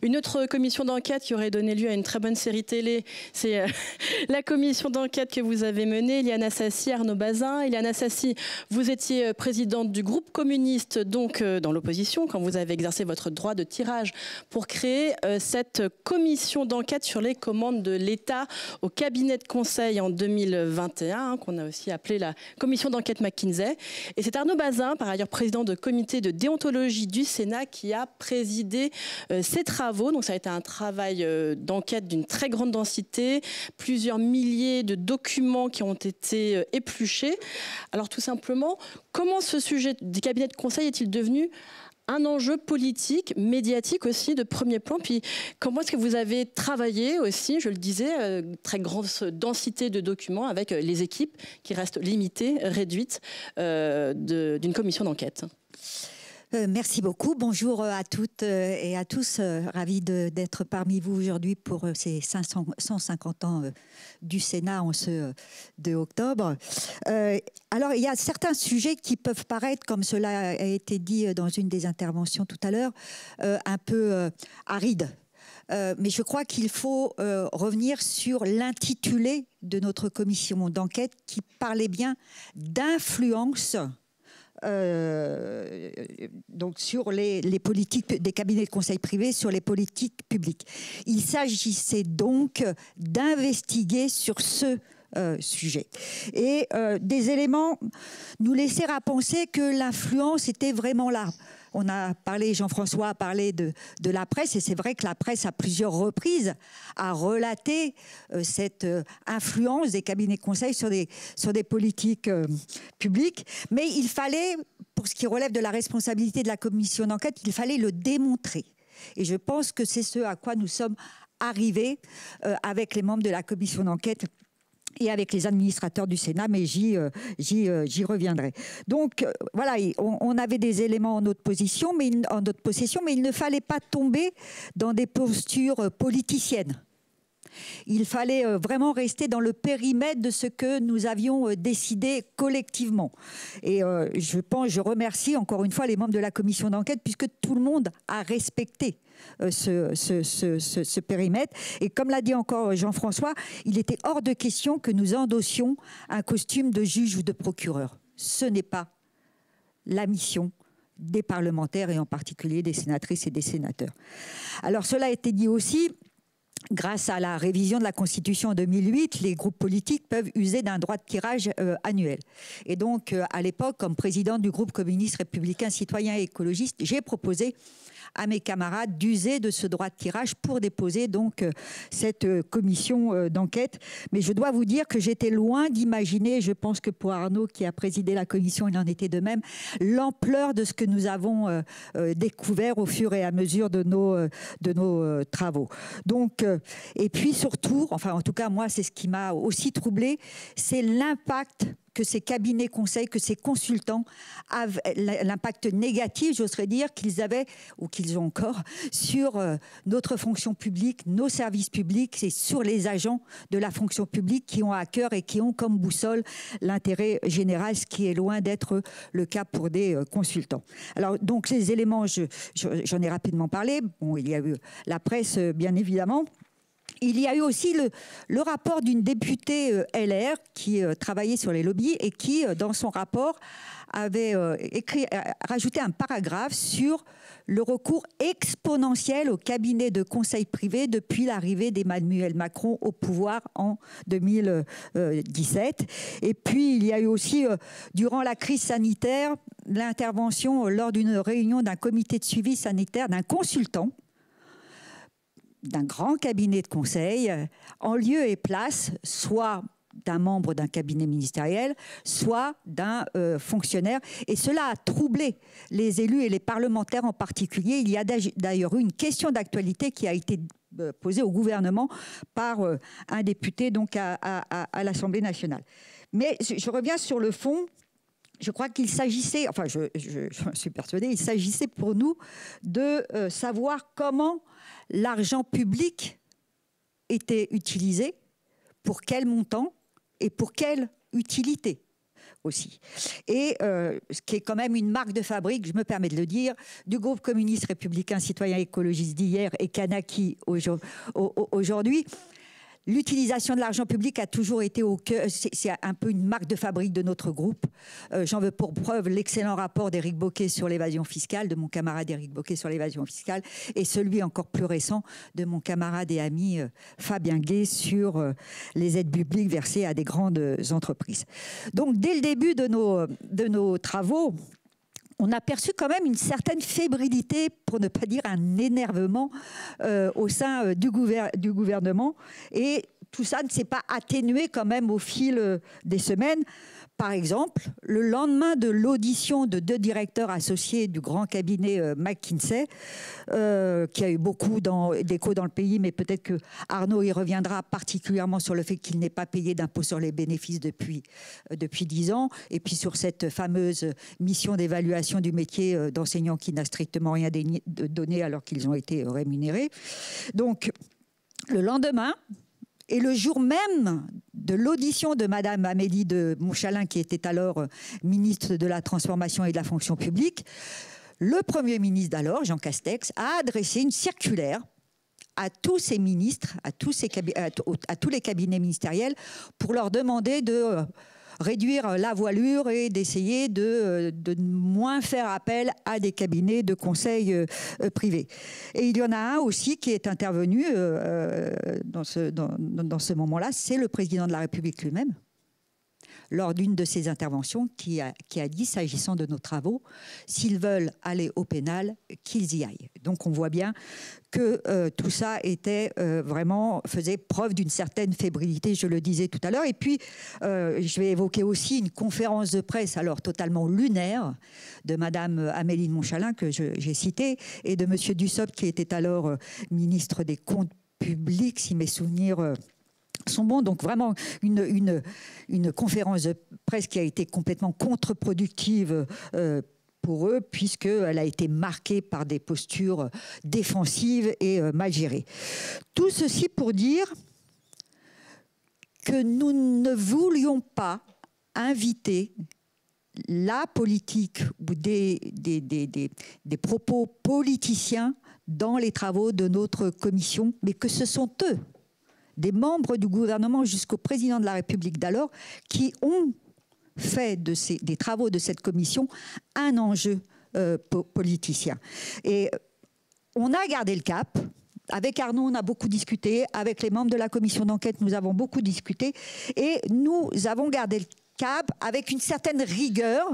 Une autre commission d'enquête qui aurait donné lieu à une très bonne série télé, c'est la commission d'enquête que vous avez menée, Éliane Assassi, Arnaud Bazin. Éliane Assassi, vous étiez présidente du groupe communiste, donc dans l'opposition, quand vous avez exercé votre droit de tirage pour créer cette commission d'enquête sur les commandes de l'État au cabinet de conseil en 2021, qu'on a aussi appelé la commission d'enquête McKinsey. Et c'est Arnaud Bazin, par ailleurs président de comité de déontologie du Sénat, qui a présidé ces travaux. Donc ça a été un travail d'enquête d'une très grande densité, plusieurs milliers de documents qui ont été épluchés. Alors tout simplement, comment ce sujet des cabinets de conseil est-il devenu un enjeu politique, médiatique aussi de premier plan? Puis comment est-ce que vous avez travaillé aussi, je le disais, très grande densité de documents avec les équipes qui restent limitées, réduites d'une commission d'enquête? Merci beaucoup. Bonjour à toutes et à tous. Ravi d'être parmi vous aujourd'hui pour ces 150 ans du Sénat en ce 2 octobre. Alors, il y a certains sujets qui peuvent paraître, comme cela a été dit dans une des interventions tout à l'heure, un peu arides. Mais je crois qu'il faut revenir sur l'intitulé de notre commission d'enquête qui parlait bien d'influence donc sur les politiques des cabinets de conseil privés sur les politiques publiques. Il s'agissait donc d'investiguer sur ce sujet. Et des éléments nous laissaient à penser que l'influence était vraiment là. On a parlé, Jean-François a parlé de la presse, et c'est vrai que la presse, à plusieurs reprises, a relaté cette influence des cabinets de conseil sur des politiques publiques. Mais il fallait, pour ce qui relève de la responsabilité de la commission d'enquête, il fallait le démontrer. Et je pense que c'est ce à quoi nous sommes arrivés avec les membres de la commission d'enquête et avec les administrateurs du Sénat, mais j'y reviendrai. Donc voilà, on avait des éléments en notre possession, mais il ne fallait pas tomber dans des postures politiciennes. Il fallait vraiment rester dans le périmètre de ce que nous avions décidé collectivement. Et je remercie encore une fois les membres de la commission d'enquête, puisque tout le monde a respecté ce périmètre. Et comme l'a dit encore Jean-François, il était hors de question que nous endossions un costume de juge ou de procureur. Ce n'est pas la mission des parlementaires et en particulier des sénatrices et des sénateurs. Alors cela a été dit aussi. Grâce à la révision de la Constitution en 2008, les groupes politiques peuvent user d'un droit de tirage annuel. Et donc, à l'époque, comme présidente du groupe communiste républicain citoyen et écologiste, j'ai proposé à mes camarades d'user de ce droit de tirage pour déposer donc cette commission d'enquête. Mais je dois vous dire que j'étais loin d'imaginer, je pense que pour Arnaud qui a présidé la commission, il en était de même, l'ampleur de ce que nous avons découvert au fur et à mesure de nos travaux. Donc, et puis surtout, enfin en tout cas moi c'est ce qui m'a aussi troublée, c'est l'impact que ces cabinets conseils, que ces consultants avaient, l'impact négatif, j'oserais dire, qu'ils avaient, ou qu'ils ont encore, sur notre fonction publique, nos services publics, et sur les agents de la fonction publique qui ont à cœur et qui ont comme boussole l'intérêt général, ce qui est loin d'être le cas pour des consultants. Alors, donc, les éléments, j'en ai rapidement parlé. Bon, il y a eu la presse, bien évidemment. il y a eu aussi le rapport d'une députée LR qui travaillait sur les lobbies et qui, dans son rapport, avait rajouté un paragraphe sur le recours exponentiel au cabinet de conseil privé depuis l'arrivée d'Emmanuel Macron au pouvoir en 2017. Et puis, il y a eu aussi, durant la crise sanitaire, l'intervention lors d'une réunion d'un comité de suivi sanitaire d'un consultant, d'un grand cabinet de conseil, en lieu et place, soit d'un membre d'un cabinet ministériel, soit d'un fonctionnaire. Et cela a troublé les élus et les parlementaires en particulier. Il y a d'ailleurs eu une question d'actualité qui a été posée au gouvernement par un député donc à l'Assemblée nationale. Mais je reviens sur le fond. Je crois qu'il s'agissait, enfin je suis persuadée, il s'agissait pour nous de savoir comment l'argent public était utilisé, pour quel montant, et pour quelle utilité aussi. Et ce qui est quand même une marque de fabrique, je me permets de le dire, du groupe communiste républicain citoyen écologiste d'hier et Kanaki aujourd'hui. L'utilisation de l'argent public a toujours été au cœur, c'est un peu une marque de fabrique de notre groupe. J'en veux pour preuve l'excellent rapport d'Éric Bocquet sur l'évasion fiscale, de mon camarade Éric Bocquet sur l'évasion fiscale, et celui encore plus récent de mon camarade et ami Fabien Gay sur les aides publiques versées à des grandes entreprises. Donc dès le début de nos travaux, on a perçu quand même une certaine fébrilité, pour ne pas dire un énervement, au sein du gouvernement. Et tout ça ne s'est pas atténué quand même au fil des semaines. Par exemple, le lendemain de l'audition de 2 directeurs associés du grand cabinet McKinsey, qui a eu beaucoup d'écho dans le pays, mais peut-être que Arnaud y reviendra particulièrement sur le fait qu'il n'ait pas payé d'impôt sur les bénéfices depuis 10 ans, et puis sur cette fameuse mission d'évaluation du métier d'enseignant qui n'a strictement rien donné alors qu'ils ont été rémunérés. Donc, le lendemain, et le jour même de l'audition de Madame Amélie de Montchalin, qui était alors ministre de la Transformation et de la Fonction publique, le Premier ministre d'alors, Jean Castex, a adressé une circulaire à tous ses ministres, à tous les cabinets ministériels, pour leur demander de réduire la voilure et d'essayer de moins faire appel à des cabinets de conseil privés. Et il y en a un aussi qui est intervenu dans ce moment-là, c'est le président de la République lui-même, lors d'une de ses interventions, qui a dit, s'agissant de nos travaux, s'ils veulent aller au pénal, qu'ils y aillent. Donc on voit bien que tout ça était vraiment, faisait preuve d'une certaine fébrilité, je le disais tout à l'heure. Et puis, je vais évoquer aussi une conférence de presse, alors totalement lunaire, de Madame Amélie de Montchalin, que j'ai citée, et de Monsieur Dussopt, qui était alors ministre des Comptes publics, si mes souvenirs sont bons. Donc vraiment une conférence de presse qui a été complètement contre-productive pour eux, puisqu'elle a été marquée par des postures défensives et mal gérées. Tout ceci pour dire que nous ne voulions pas inviter la politique ou des propos politiciens dans les travaux de notre commission, mais que ce sont eux, des membres du gouvernement jusqu'au président de la République d'alors, qui ont fait des travaux de cette commission un enjeu politicien. Et on a gardé le cap. Avec Arnaud, on a beaucoup discuté. Avec les membres de la commission d'enquête, nous avons beaucoup discuté. Et nous avons gardé le cap avec une certaine rigueur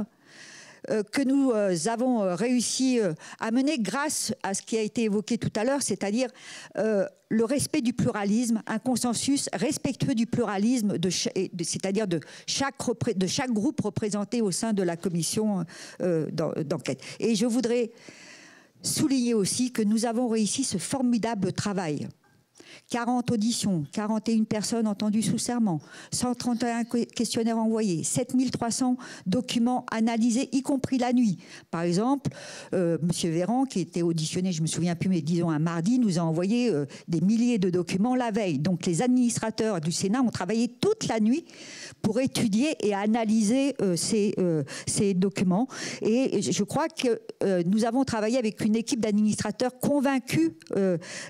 que nous avons réussi à mener grâce à ce qui a été évoqué tout à l'heure, c'est-à-dire le respect du pluralisme, un consensus respectueux du pluralisme, c'est-à-dire de chaque groupe représenté au sein de la commission d'enquête. Et je voudrais souligner aussi que nous avons réussi ce formidable travail. 40 auditions, 41 personnes entendues sous serment, 131 questionnaires envoyés, 7300 documents analysés, y compris la nuit. Par exemple, Monsieur Véran, qui était auditionné, je ne me souviens plus, mais disons un mardi, nous a envoyé des milliers de documents la veille. Donc les administrateurs du Sénat ont travaillé toute la nuit pour étudier et analyser ces documents. Et je crois que nous avons travaillé avec une équipe d'administrateurs convaincus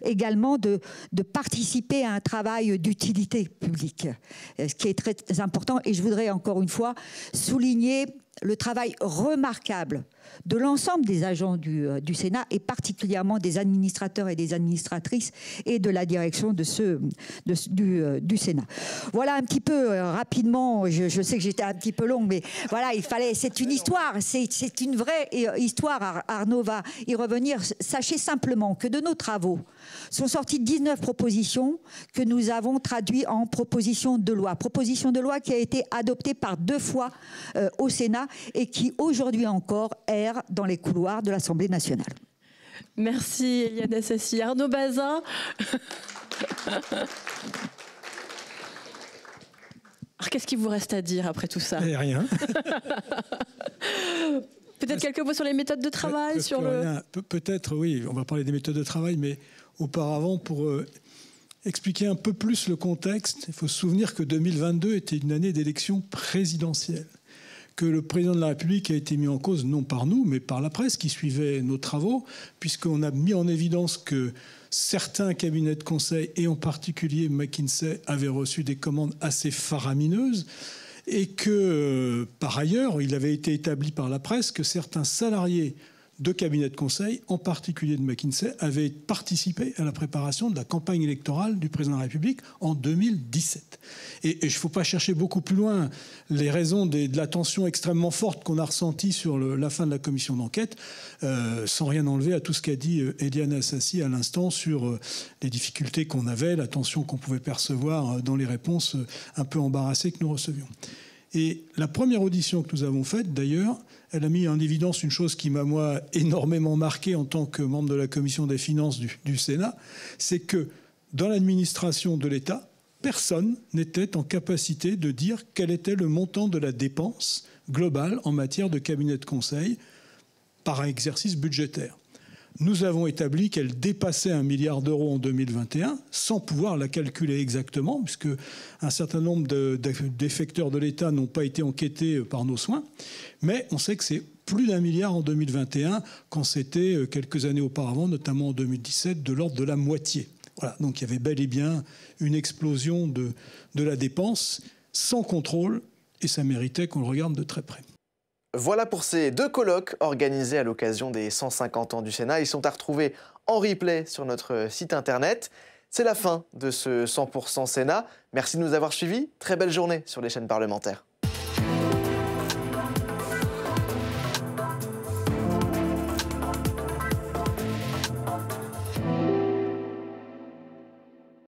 également de participer à un travail d'utilité publique, ce qui est très important. Et je voudrais encore une fois souligner le travail remarquable de l'ensemble des agents du Sénat et particulièrement des administrateurs et des administratrices et de la direction du Sénat. Voilà un petit peu rapidement, je sais que j'étais un petit peu longue, mais voilà, c'est une histoire, c'est une vraie histoire. Arnaud va y revenir. Sachez simplement que de nos travaux sont sorties 19 propositions que nous avons traduites en propositions de loi. Proposition de loi qui a été adoptée par 2 fois au Sénat et qui aujourd'hui encore erre dans les couloirs de l'Assemblée nationale. Merci Eliane Assassi. Arnaud Bazin. Alors qu'est-ce qu'il vous reste à dire après tout ça? Rien. Peut-être quelques mots sur les méthodes de travail, Peut-être, oui, on va parler des méthodes de travail, mais auparavant, pour expliquer un peu plus le contexte, il faut se souvenir que 2022 était une année d'élection présidentielle, que le président de la République a été mis en cause, non par nous, mais par la presse qui suivait nos travaux, puisqu'on a mis en évidence que certains cabinets de conseil, et en particulier McKinsey, avaient reçu des commandes assez faramineuses, et que, par ailleurs, il avait été établi par la presse que certains salariés de cabinets de conseil, en particulier de McKinsey, avaient participé à la préparation de la campagne électorale du président de la République en 2017. Et il ne faut pas chercher beaucoup plus loin les raisons de la tension extrêmement forte qu'on a ressentie sur la fin de la commission d'enquête, sans rien enlever à tout ce qu'a dit Eliane Assassi à l'instant sur les difficultés qu'on avait, la tension qu'on pouvait percevoir dans les réponses un peu embarrassées que nous recevions. Et la première audition que nous avons faite, d'ailleurs, elle a mis en évidence une chose qui m'a, moi, énormément marqué en tant que membre de la commission des finances du Sénat, c'est que dans l'administration de l'État, personne n'était en capacité de dire quel était le montant de la dépense globale en matière de cabinet de conseil par exercice budgétaire. Nous avons établi qu'elle dépassait 1 milliard d'euros en 2021, sans pouvoir la calculer exactement, puisque un certain nombre d'effecteurs de l'État n'ont pas été enquêtés par nos soins. Mais on sait que c'est plus d'1 milliard en 2021, quand c'était quelques années auparavant, notamment en 2017, de l'ordre de la moitié. Voilà, donc il y avait bel et bien une explosion de la dépense sans contrôle, et ça méritait qu'on le regarde de très près. Voilà pour ces 2 colloques organisés à l'occasion des 150 ans du Sénat. Ils sont à retrouver en replay sur notre site internet. C'est la fin de ce 100% Sénat. Merci de nous avoir suivis. Très belle journée sur les chaînes parlementaires.